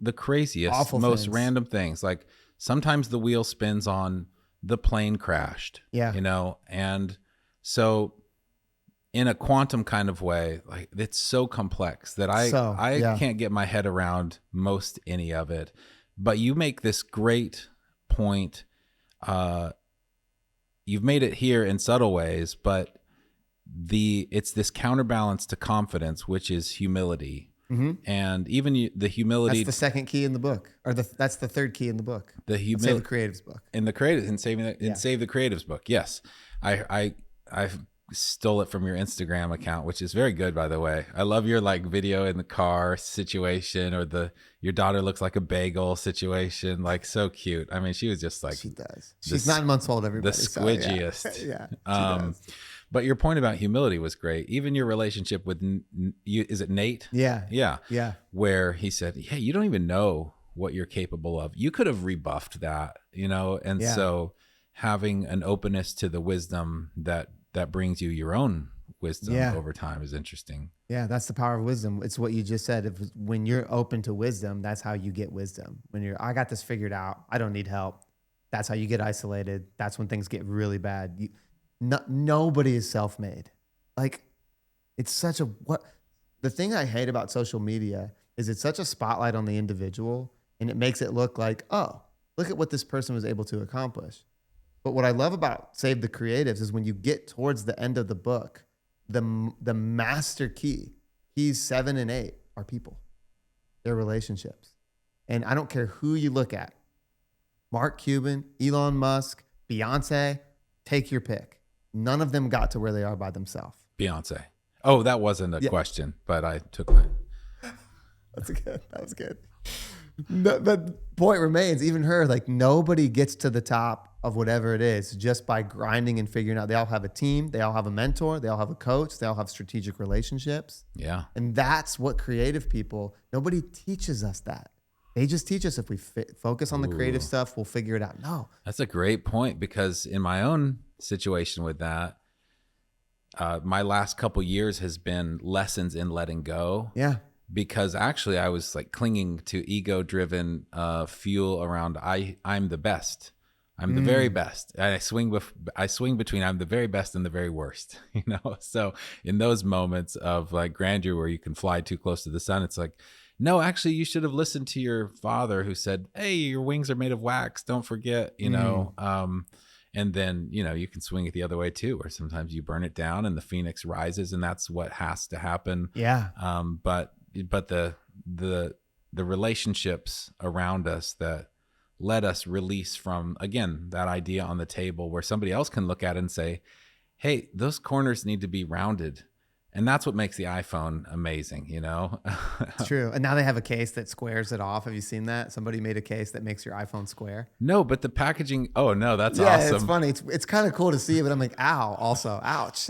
the craziest, awful most things. random things. Like sometimes the wheel spins on the plane crashed, you know? And so in a quantum kind of way, like it's so complex that I can't get my head around most any of it. But you make this great point. you've made it here in subtle ways, but it's this counterbalance to confidence, which is humility. And even the humility. That's the second key in the book, or that's the third key in the book. The Save the Creatives book. In the creative, in Save the Creatives book. Yes, I stole it from your Instagram account, which is very good, by the way. I love your like video in the car situation, or your daughter looks like a bagel situation, like so cute. I mean, she was just like, she does. She's 9 months old. Everybody, the squidgiest. So, yeah, she does. But your point about humility was great. Even your relationship with is it Nate? Yeah. Where he said, "Hey, you don't even know what you're capable of. You could have rebuffed that, you know." And so having an openness to the wisdom that brings you your own wisdom over time is interesting. Yeah, that's the power of wisdom. It's what you just said. When you're open to wisdom, that's how you get wisdom. When I got this figured out, I don't need help. That's how you get isolated. That's when things get really bad. Nobody is self-made. Like, it's such the thing I hate about social media is it's such a spotlight on the individual, and it makes it look like, oh, look at what this person was able to accomplish. But what I love about Save the Creatives is when you get towards the end of the book, the master keys 7 and 8 are people, their relationships. And I don't care who you look at, Mark Cuban, Elon Musk, Beyonce, take your pick. None of them got to where they are by themselves. Beyonce. Oh, that wasn't a question, but I took my. That was good. But point remains, even her, like nobody gets to the top of whatever it is just by grinding and figuring out. They all have a team. They all have a mentor. They all have a coach. They all have strategic relationships. Yeah. And that's what creative people, nobody teaches us that. They just teach us if we focus on the creative stuff, we'll figure it out. No. That's a great point, because in my own situation with that, my last couple years has been lessons in letting go. Yeah. Because actually I was like clinging to ego-driven fuel around I'm the best. I'm the very best. I swing between I'm the very best and the very worst, you know? So in those moments of like grandeur where you can fly too close to the sun, it's like, no, actually you should have listened to your father who said, hey, your wings are made of wax. Don't forget, you know? And then, you know, you can swing it the other way too, where sometimes you burn it down and the phoenix rises, and that's what has to happen. Yeah. But the relationships around us that let us release from, again, that idea on the table where somebody else can look at it and say, hey, those corners need to be rounded. And that's what makes the iPhone amazing, you know? It's true. And now they have a case that squares it off. Have you seen that? Somebody made a case that makes your iPhone square. No, but the packaging, oh no, that's awesome. Yeah, it's funny. It's kind of cool to see, but I'm like, ow, also, ouch.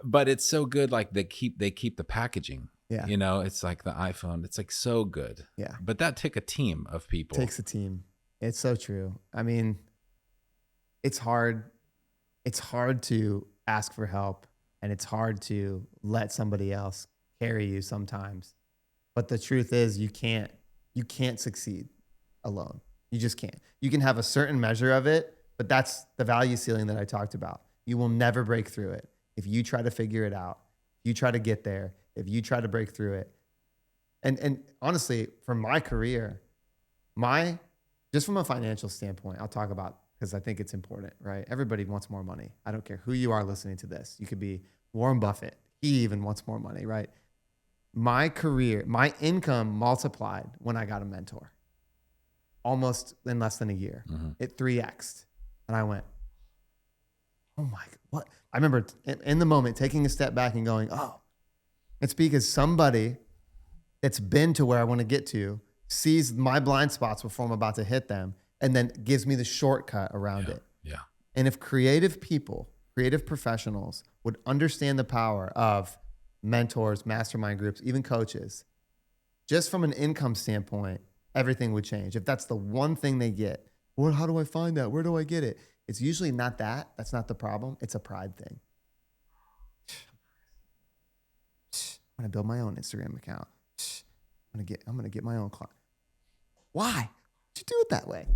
But it's so good. Like they keep the packaging. Yeah. You know, it's like the iPhone. It's like so good. Yeah. But that took a team of people. Takes a team. It's so true. I mean, it's hard. It's hard to ask for help, and it's hard to let somebody else carry you sometimes. But the truth is you can't succeed alone. You just can't. You can have a certain measure of it, but that's the value ceiling that I talked about. You will never break through it. If you try to figure it out, you try to get there, if you try to break through it. And honestly, from my career, just from a financial standpoint, I'll talk about, because I think it's important, right? Everybody wants more money. I don't care who you are listening to this. You could be Warren Buffett. He even wants more money, right? My career, my income multiplied when I got a mentor, almost in less than a year. It 3x'd. And I went, oh my, what? I remember in the moment taking a step back and going, oh, it's because somebody that's been to where I want to get to sees my blind spots before I'm about to hit them, and then gives me the shortcut around it. Yeah. And if creative people, creative professionals would understand the power of mentors, mastermind groups, even coaches, just from an income standpoint, everything would change. If that's the one thing they get, well, how do I find that? Where do I get it? It's usually not that. That's not the problem. It's a pride thing. I'm gonna build my own Instagram account. I'm gonna get my own client. Why? Why'd you do it that way?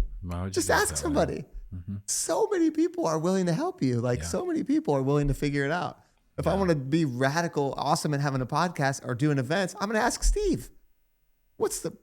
Just ask somebody. So many people are willing to help you. So many people are willing to figure it out. If I want to be radical, awesome, and having a podcast or doing events, I'm gonna ask Steve. What's the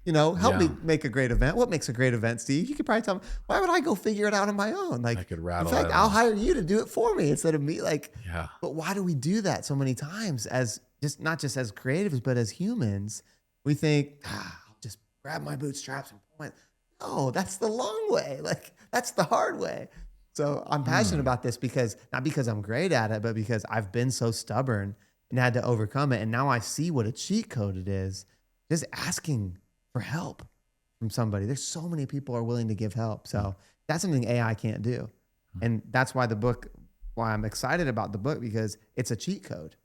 Help me Yeah. make a great event. What makes a great event, Steve? You could probably tell me, why would I go figure it out on my own? Like, I could in rattle fact, it I'll off. hire you to do it for me instead of me. Like, Yeah. but why do we do that so many times as not just as creatives, but as humans? We think, I'll just grab my bootstraps and point. No, that's the long way. Like, that's the hard way. So I'm passionate about this because not because I'm great at it, but because I've been so stubborn and had to overcome it. And now I see what a cheat code it is. Just asking for help from somebody. There's so many people are willing to give help. So that's something AI can't do. And that's why why I'm excited about the book, because it's a cheat code.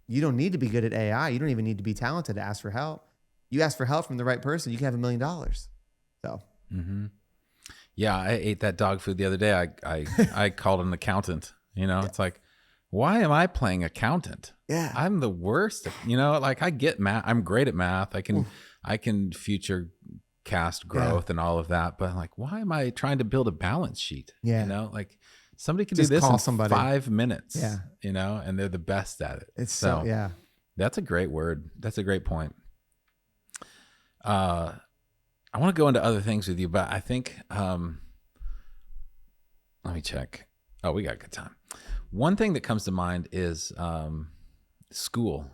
You don't need to be good at AI. You don't even need to be talented to ask for help. You ask for help from the right person, you can have $1 million. So. Yeah, I ate that dog food the other day. I called an accountant. It's like, why am I playing accountant? Yeah. I'm the worst. Like I get math. I'm great at math. I can future cast growth and all of that. But like, why am I trying to build a balance sheet? Yeah. Like somebody can Just do this call in somebody. 5 minutes. Yeah. And they're the best at it. It's so yeah. That's a great word. That's a great point. I want to go into other things with you, but I think, let me check. Oh, we got good time. One thing that comes to mind is school,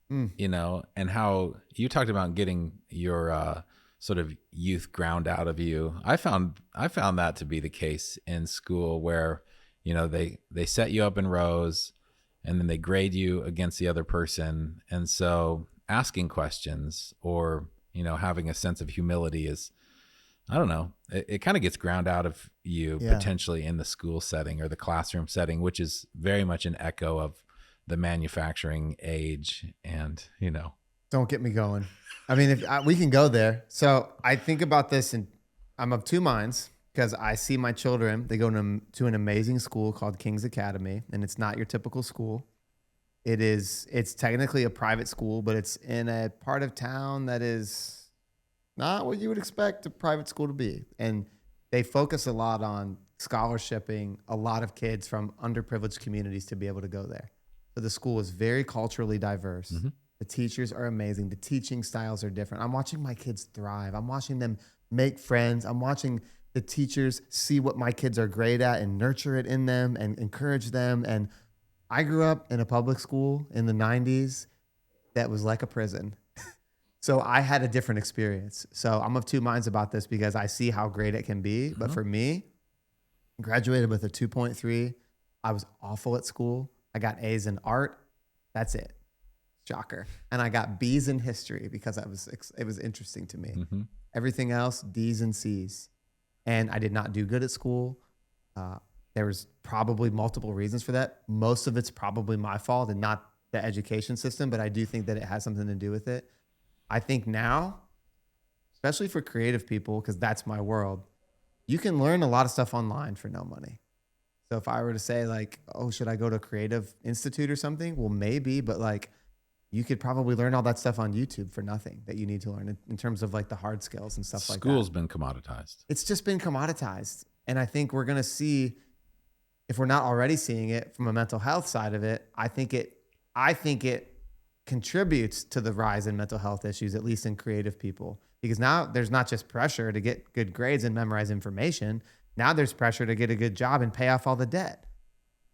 and how you talked about getting your sort of youth ground out of you. I found that to be the case in school, where, they set you up in rows and then they grade you against the other person. And so asking questions or, having a sense of humility is, I don't know, it kind of gets ground out of you potentially in the school setting or the classroom setting, which is very much an echo of the manufacturing age. And, Don't get me going. I mean, we can go there. So I think about this and I'm of two minds, because I see my children, they go to an amazing school called King's Academy, and it's not your typical school. It's technically a private school, but it's in a part of town that is not what you would expect a private school to be. And they focus a lot on scholarshiping a lot of kids from underprivileged communities to be able to go there. So the school is very culturally diverse. Mm-hmm. The teachers are amazing. The teaching styles are different. I'm watching my kids thrive. I'm watching them make friends. I'm watching the teachers see what my kids are great at and nurture it in them and encourage them. And I grew up in a public school in the 90s that was like a prison. So I had a different experience. So I'm of two minds about this because I see how great it can be. But for me, graduated with a 2.3. I was awful at school. I got A's in art. That's it. Shocker. And I got B's in history because it was interesting to me. Mm-hmm. Everything else, D's and C's. And I did not do good at school. There was probably multiple reasons for that. Most of it's probably my fault and not the education system, but I do think that it has something to do with it. I think now, especially for creative people, because that's my world, you can learn a lot of stuff online for no money. So if I were to say like, oh, should I go to a creative institute or something? Well, maybe, but like you could probably learn all that stuff on YouTube for nothing that you need to learn in terms of like the hard skills and stuff like that. School's been commoditized. It's just been commoditized. And I think we're going to see, if we're not already seeing it from a mental health side of it, I think it contributes to the rise in mental health issues, at least in creative people, because now there's not just pressure to get good grades and memorize information. Now there's pressure to get a good job and pay off all the debt.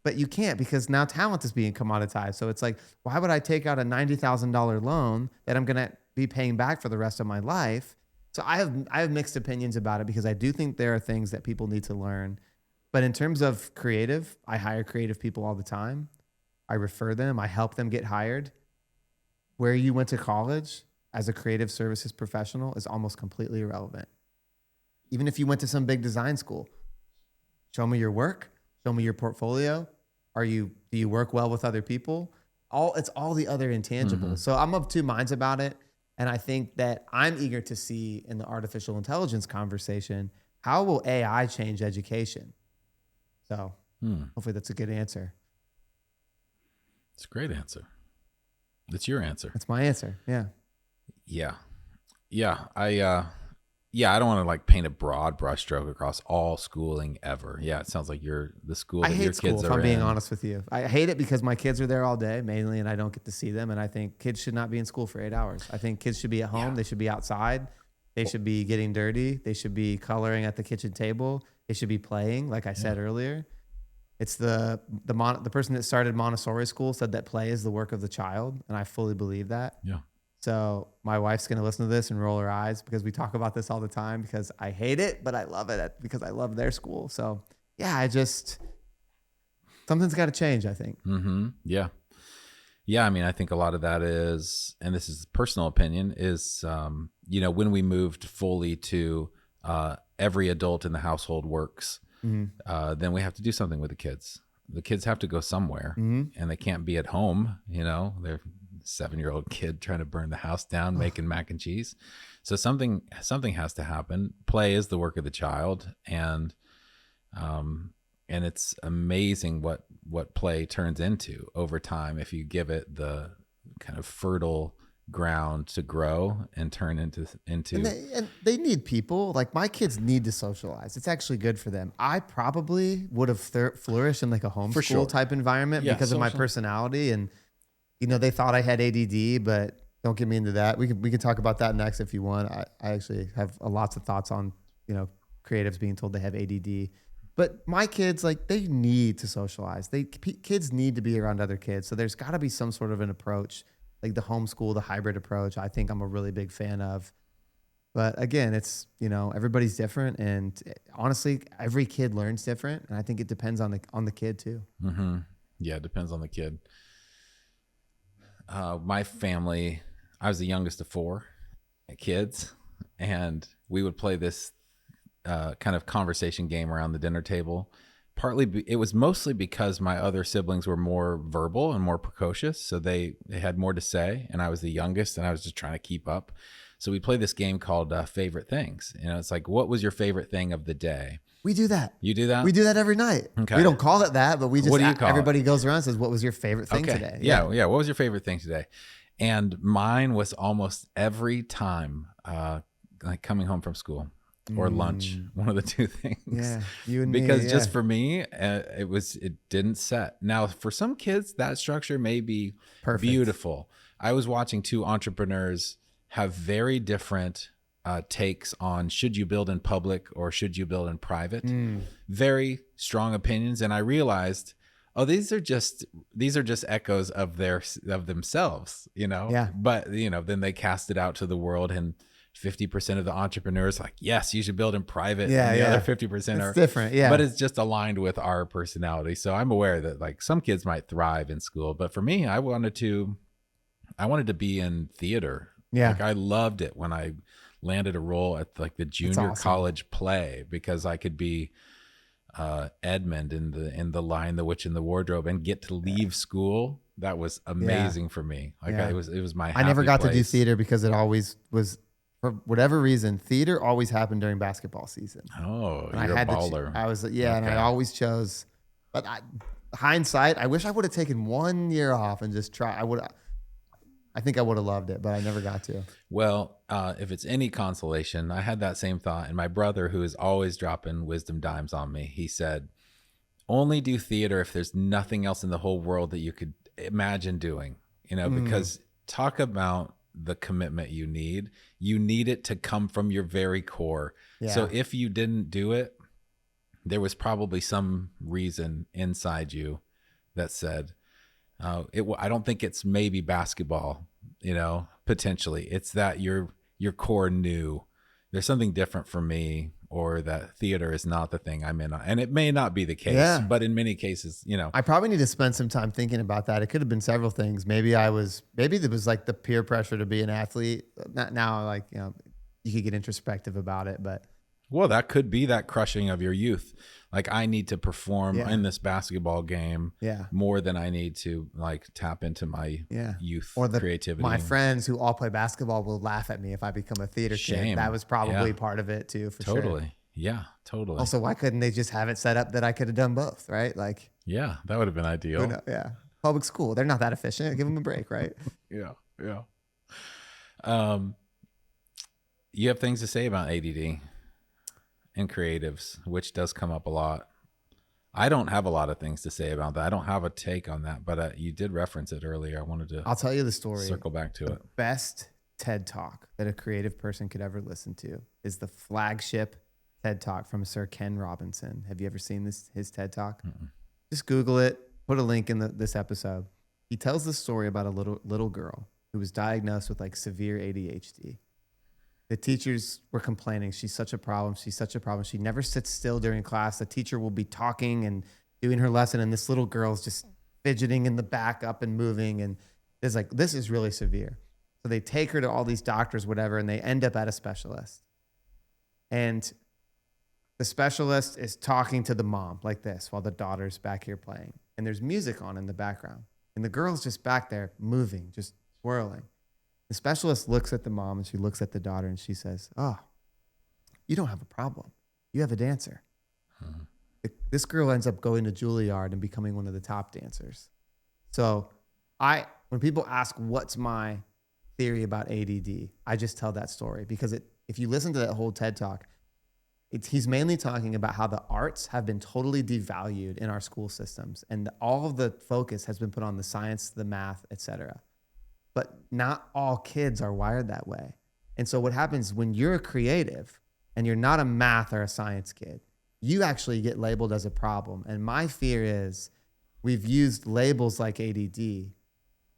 But you can't, because now talent is being commoditized. So it's like, why would I take out a $90,000 loan that I'm going to be paying back for the rest of my life? So I have mixed opinions about it, because I do think there are things that people need to learn. But in terms of creative, I hire creative people all the time. I refer them. I help them get hired. Where you went to college as a creative services professional is almost completely irrelevant. Even if you went to some big design school, show me your work, show me your portfolio. Do you work well with other people? It's all the other intangibles. Mm-hmm. So I'm of two minds about it. And I think that I'm eager to see in the artificial intelligence conversation, how will AI change education? So hopefully that's a good answer. It's a great answer. That's your answer. That's my answer. Yeah. Yeah. Yeah. Yeah, I don't want to like paint a broad brushstroke across all schooling ever. Yeah, it sounds like you're the school I that your hate school, kids if are I'm being in. honest with you. I hate it because my kids are there all day mainly, and I don't get to see them. And I think kids should not be in school for 8 hours. I think kids should be at home. Yeah. They should be outside. They should be getting dirty. They should be coloring at the kitchen table. They should be playing, like I said earlier. It's the person that started Montessori school said that play is the work of the child, and I fully believe that. Yeah. So my wife's going to listen to this and roll her eyes because we talk about this all the time because I hate it, but I love it because I love their school. So yeah, something's got to change, I think. Mm-hmm. Yeah. Yeah. I mean, I think a lot of that is, and this is personal opinion, is, when we moved fully to every adult in the household works, then we have to do something with the kids. The kids have to go somewhere and they can't be at home. They're 7-year-old kid trying to burn the house down, making mac and cheese. So something has to happen. Play is the work of the child. And it's amazing what play turns into over time if you give it the kind of fertile ground to grow and turn into and they need people. Like my kids need to socialize. It's actually good for them. I probably would have flourished in like a homeschool type environment because of my personality. And they thought I had ADD, but don't get me into that. We can talk about that next if you want. I actually have lots of thoughts on creatives being told they have ADD. But my kids, like, they need to socialize. Kids need to be around other kids. So there's got to be some sort of an approach, like the homeschool, the hybrid approach. I think I'm a really big fan of. But again, it's, everybody's different. And honestly, every kid learns different. And I think it depends on the kid too. Mm-hmm. Yeah, it depends on the kid. My family, I was the youngest of 4 kids. And we would play this kind of conversation game around the dinner table. Partly, it was mostly because my other siblings were more verbal and more precocious, so they had more to say, and I was the youngest, and I was just trying to keep up. So we played this game called Favorite Things. It's like, what was your favorite thing of the day? We do that. You do that? We do that every night. Okay. We don't call it that, but we just, what do you call everybody it? Goes around and says, what was your favorite thing today? Yeah. What was your favorite thing today? And mine was almost every time, like coming home from school. Or lunch, one of the two things. Yeah, you and because me, just for me, it didn't set. Now, for some kids, that structure may be beautiful. I was watching 2 entrepreneurs have very different takes on should you build in public or should you build in private. Very strong opinions, and I realized, these are just echoes of themselves, Yeah. But then they cast it out to the world, and 50% of the entrepreneurs like, yes, you should build in private. Yeah, and the yeah. other 50% are different. Yeah. But it's just aligned with our personality. So I'm aware that like some kids might thrive in school, but for me, I wanted to be in theater. Yeah. Like I loved it when I landed a role at like the junior college play because I could be Edmund in the Lion, the Witch, and the Wardrobe and get to leave school. That was amazing for me. Like it was my happy I never got place. to do theater because it always was, for whatever reason, theater always happened during basketball season. Oh, and you're a baller. I was, and I always chose, but hindsight, I wish I would have taken 1 year off and just try. I think I would have loved it, but I never got to. Well, if it's any consolation, I had that same thought. And my brother, who is always dropping wisdom dimes on me, he said, only do theater if there's nothing else in the whole world that you could imagine doing, because talk about the commitment you need it to come from your very core. So if you didn't do it, there was probably some reason inside you that said I don't think it's maybe basketball, potentially it's that your core knew there's something different for me, or that theater is not the thing I'm in on. And it may not be the case, but in many cases, I probably need to spend some time thinking about that. It could have been several things. Maybe there was like the peer pressure to be an athlete. Not now, like, you could get introspective about it, but. Well, that could be that crushing of your youth. Like, I need to perform in this basketball game more than I need to like tap into my youth or creativity. My friends who all play basketball will laugh at me if I become a theater kid. That was probably part of it too, for sure. Totally. Yeah, totally. Also, why couldn't they just have it set up that I could have done both, right? Like, yeah, that would have been ideal. Yeah. Public school, they're not that efficient. Give them a break, right? Yeah. you have things to say about ADD and creatives, which does come up a lot. I don't have a lot of things to say about that. I don't have a take on that, but you did reference it earlier. I wanted to I'll tell you the story. circle back to it. Best TED Talk that a creative person could ever listen to is the flagship TED Talk from Sir Ken Robinson. Have you ever seen his TED Talk? Mm-mm. Just Google it. Put a link in this episode. He tells the story about a little girl who was diagnosed with like severe ADHD. The teachers were complaining, she's such a problem. She's such a problem. She never sits still during class. The teacher will be talking and doing her lesson, and this little girl's just fidgeting in the back, up and moving. And it's like, this is really severe. So they take her to all these doctors, whatever, and they end up at a specialist. And the specialist is talking to the mom like this while the daughter's back here playing. And there's music on in the background. And the girl's just back there moving, just swirling. The specialist looks at the mom and she looks at the daughter and she says, "Oh, you don't have a problem. You have a dancer." This girl ends up going to Juilliard and becoming one of the top dancers. So when people ask what's my theory about ADD, I just tell that story because if you listen to that whole TED Talk, he's mainly talking about how the arts have been totally devalued in our school systems and all of the focus has been put on the science, the math, etc. But not all kids are wired that way. And so what happens when you're a creative and you're not a math or a science kid, you actually get labeled as a problem. And my fear is we've used labels like ADD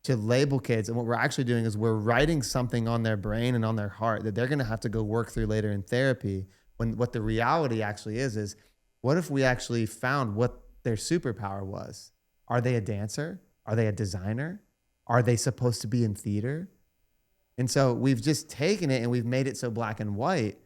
to label kids. And what we're actually doing is we're writing something on their brain and on their heart that they're going to have to go work through later in therapy. When what the reality actually is what if we actually found what their superpower was? Are they a dancer? Are they a designer? Are they supposed to be in theater? And so we've just taken it and we've made it so black and white.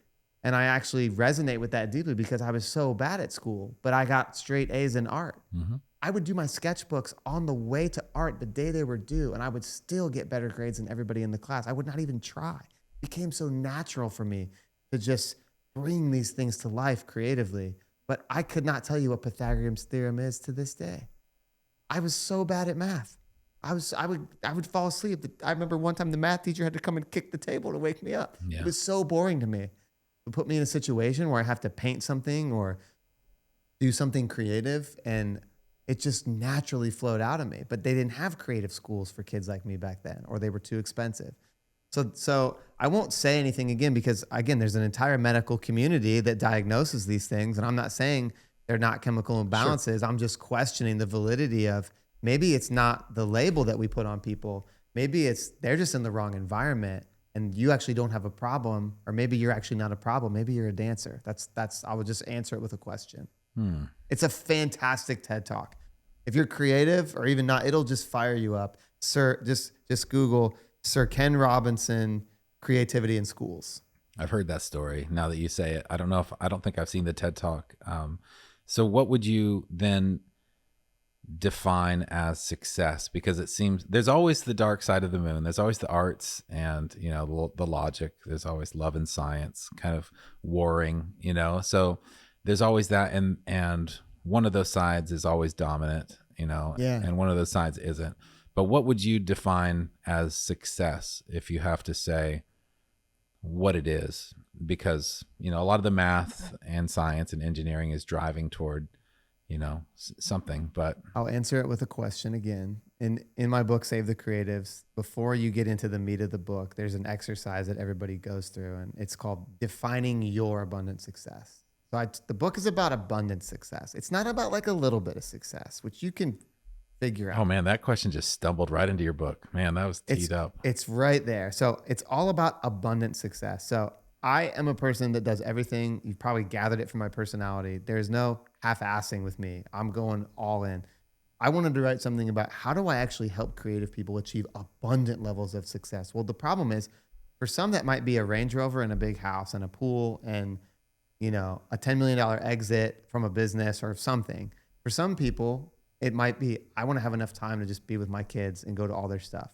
And I actually resonate with that deeply because I was so bad at school, but I got straight A's in art. Mm-hmm. I would do my sketchbooks on the way to art the day they were due, and I would still get better grades than everybody in the class. I would not even try. It became so natural for me to just bring these things to life creatively. But I could not tell you what Pythagorean's theorem is to this day. I was so bad at math. I would fall asleep. I remember one time the math teacher had to come and kick the table to wake me up. Yeah. It was so boring to me. It put me in a situation where I have to paint something or do something creative, and it just naturally flowed out of me. But they didn't have creative schools for kids like me back then, or they were too expensive. So I won't say anything again because, again, there's an entire medical community that diagnoses these things, and I'm not saying they're not chemical imbalances. Sure. I'm just questioning the validity of maybe it's not the label that we put on people. Maybe they're just in the wrong environment and you actually don't have a problem, or maybe you're actually not a problem. Maybe you're a dancer. I would just answer it with a question. It's a fantastic TED Talk. If you're creative or even not, it'll just fire you up. Just Google Sir Ken Robinson, creativity in schools. I've heard that story. Now that you say it, I don't think I've seen the TED Talk. So what would you then define as success? Because it seems there's always the dark side of the moon. There's always the arts and, the logic. There's always love and science kind of warring, so there's always that. And one of those sides is always dominant, and one of those sides isn't. But what would you define as success if you have to say what it is? Because, a lot of the math and science and engineering is driving toward something, but I'll answer it with a question again. In my book, Save the Creatives, before you get into the meat of the book, there's an exercise that everybody goes through, and it's called defining your abundant success. So the book is about abundant success. It's not about like a little bit of success, which you can figure out. Oh man, that question just stumbled right into your book. Man, that was teed up. It's right there. So it's all about abundant success. So I am a person that does everything. You've probably gathered it from my personality. There's no half-assing with me. I'm going all in. I wanted to write something about how do I actually help creative people achieve abundant levels of success? Well, the problem is for some that might be a Range Rover and a big house and a pool and, a $10 million exit from a business or something. For some people, it might be, I want to have enough time to just be with my kids and go to all their stuff.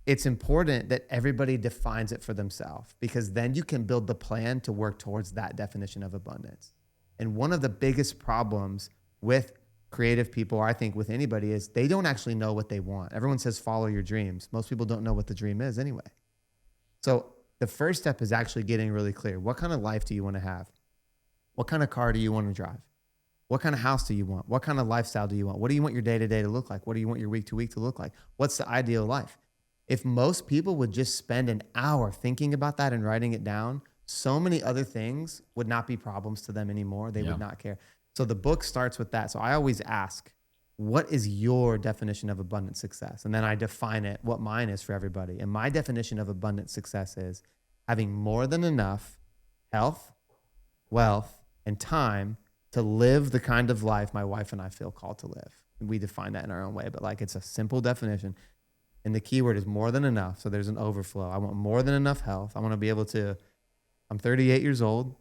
It's important that everybody defines it for themselves because then you can build the plan to work towards that definition of abundance. And one of the biggest problems with creative people, I think with anybody, is they don't actually know what they want. Everyone says, follow your dreams. Most people don't know what the dream is anyway. So the first step is actually getting really clear. What kind of life do you want to have? What kind of car do you want to drive? What kind of house do you want? What kind of lifestyle do you want? What do you want your day-to-day to look like? What do you want your week-to-week to look like? What's the ideal life? If most people would just spend an hour thinking about that and writing it down, so many other things would not be problems to them anymore. They would not care. So the book starts with that. So I always ask, what is your definition of abundant success? And then I define it, what mine is for everybody. And my definition of abundant success is having more than enough health, wealth, and time to live the kind of life my wife and I feel called to live. We define that in our own way, but like it's a simple definition. And the key word is more than enough. So there's an overflow. I want more than enough health. I want to be able to, I'm 38 years old,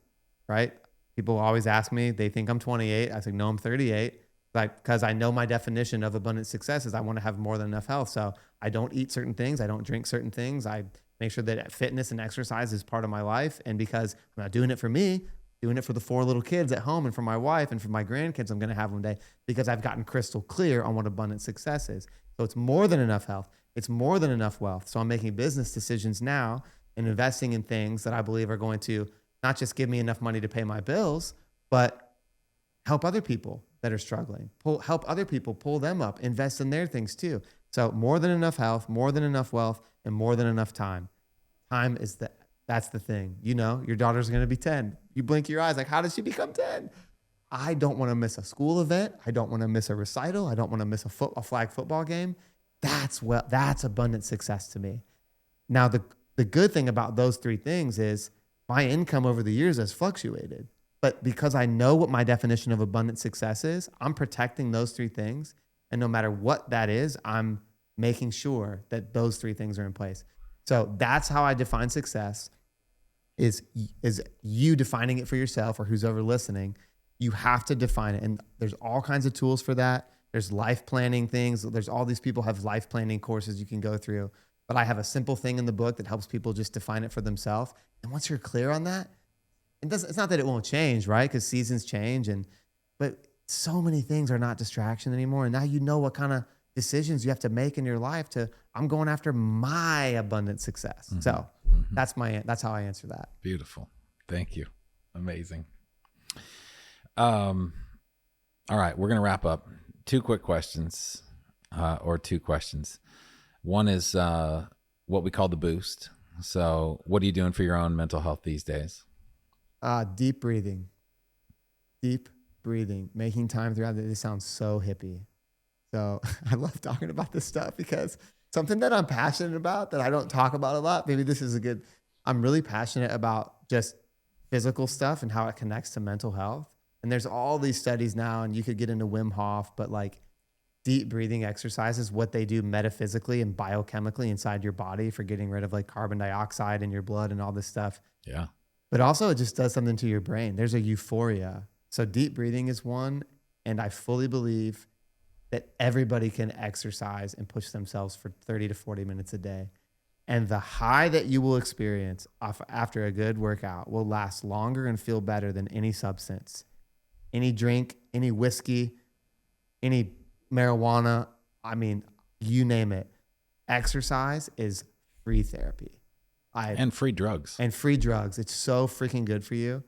right? People always ask me, they think I'm 28. I say, no, I'm 38. Like, because I know my definition of abundant success is I want to have more than enough health. So I don't eat certain things. I don't drink certain things. I make sure that fitness and exercise is part of my life. And because I'm not doing it for me, doing it for the 4 little kids at home and for my wife and for my grandkids I'm going to have one day, because I've gotten crystal clear on what abundant success is. So it's more than enough health. It's more than enough wealth. So I'm making business decisions now and investing in things that I believe are going to not just give me enough money to pay my bills, but help other people that are struggling, help other people, pull them up, invest in their things too. So more than enough health, more than enough wealth, and more than enough time. Time is that's the thing. You know, your daughter's going to be 10. You blink your eyes like, how did she become 10? I don't want to miss a school event. I don't want to miss a recital. I don't want to miss a flag football game. That's abundant success to me. Now, the good thing about those 3 things is my income over the years has fluctuated. But because I know what my definition of abundant success is, I'm protecting those 3 things. And no matter what that is, I'm making sure that those 3 things are in place. So that's how I define success, is you defining it for yourself, or who's ever listening. You have to define it. And there's all kinds of tools for that. There's life planning things. There's all these people have life planning courses you can go through. But I have a simple thing in the book that helps people just define it for themselves. And once you're clear on that, it's not that it won't change, right? Because seasons change, but so many things are not distraction anymore. And now you know what kind of decisions you have to make in your life I'm going after my abundant success. Mm-hmm. So that's how I answer that. Beautiful. Thank you. Amazing. All right, we're going to wrap up. 2 quick questions, or 2 questions. One is what we call the boost. So what are you doing for your own mental health these days? Deep breathing, making time throughout the day. This sounds so hippie. So I love talking about this stuff because something that I'm passionate about that I don't talk about a lot. Maybe this is I'm really passionate about just physical stuff and how it connects to mental health. And there's all these studies now, and you could get into Wim Hof, but like deep breathing exercises, what they do metaphysically and biochemically inside your body for getting rid of like carbon dioxide in your blood and all this stuff. Yeah. But also it just does something to your brain. There's a euphoria. So deep breathing is one. And I fully believe that everybody can exercise and push themselves for 30 to 40 minutes a day. And the high that you will experience after a good workout will last longer and feel better than any substance, any drink, any whiskey, any marijuana. I mean, you name it. Exercise is free therapy. And free drugs. It's so freaking good for you.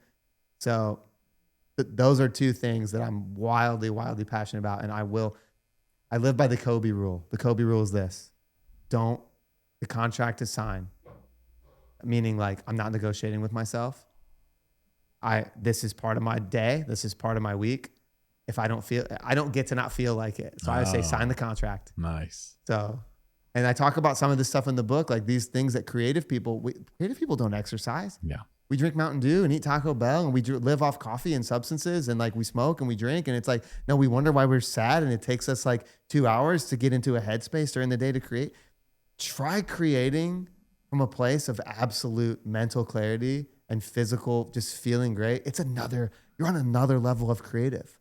So those are 2 things that I'm wildly, wildly passionate about. And I live by the Kobe rule. The Kobe rule is this: the contract is signed, meaning like I'm not negotiating with myself. This is part of my day. This is part of my week. If I don't get to not feel like it. So I say sign the contract. Nice. So, and I talk about some of this stuff in the book, like these things that creative people don't exercise. Yeah. We drink Mountain Dew and eat Taco Bell, and we live off coffee and substances, and like we smoke and we drink, and it's like, no, we wonder why we're sad, and it takes us like 2 hours to get into a headspace during the day to create. Try creating from a place of absolute mental clarity and physical, just feeling great. You're on another level of creative.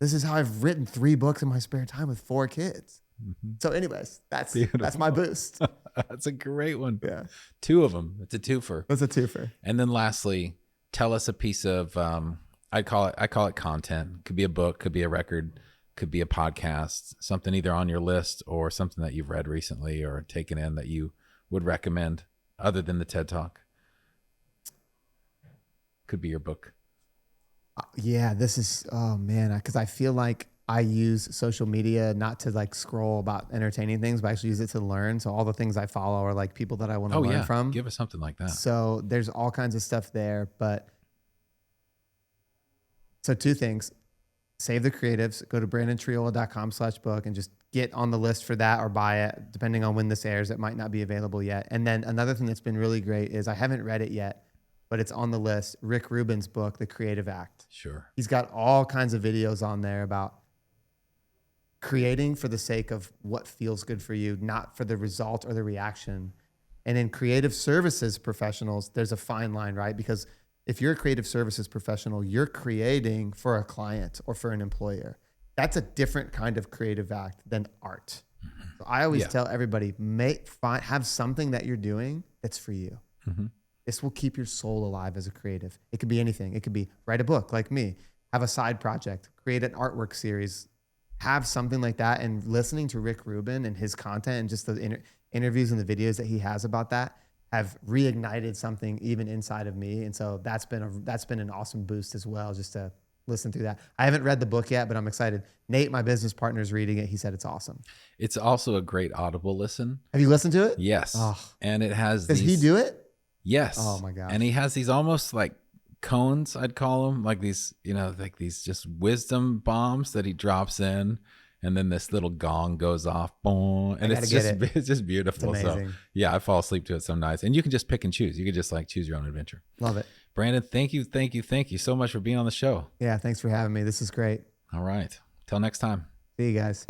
This is how I've written 3 books in my spare time with 4 kids. Mm-hmm. So anyways, that's my boost. That's a great one. Yeah. 2 of them. It's a twofer. That's a twofer. And then lastly, tell us a piece of, I call it content. Could be a book, could be a record, could be a podcast, something either on your list or something that you've read recently or taken in that you would recommend other than the TED Talk. could be your book. Yeah, this is, oh man, because I feel like I use social media not to like scroll about entertaining things, but I actually use it to learn. So all the things I follow are like people that I want to learn from. Give us something like that. So there's all kinds of stuff there. But so two things: save the creatives. Go to brandontriola.com/book and just get on the list for that or buy it, depending on when this airs. It might not be available yet. And then another thing that's been really great is I haven't read it yet, but it's on the list. Rick Rubin's book, The Creative Act. Sure. He's got all kinds of videos on there about creating for the sake of what feels good for you, not for the result or the reaction. And in creative services professionals, there's a fine line, right? Because if you're a creative services professional, you're creating for a client or for an employer. That's a different kind of creative act than art. So I always tell everybody, have something that you're doing that's for you. This will keep your soul alive as a creative. It could be anything. It could be write a book like me, have a side project, create an artwork series, have something like that. And listening to Rick Rubin and his content and just the interviews and the videos that he has about that have reignited something even inside of me. And so that's been an awesome boost as well, just to listen through that. I haven't read the book yet, but I'm excited. Nate, my business partner, is reading it. He said it's awesome. It's also a great Audible listen. Have you listened to it? Yes. Oh. And it has Does he do it? Yes. Oh my gosh. And he has these almost like cones, I'd call them, like these, like these just wisdom bombs that he drops in. And then this little gong goes off, boom, and it's just beautiful. It's amazing. So yeah, I fall asleep to it some nights. And you can just pick and choose. You can just like choose your own adventure. Love it. Brandon, thank you so much for being on the show. Yeah, thanks for having me. This is great. All right. Till next time. See you guys.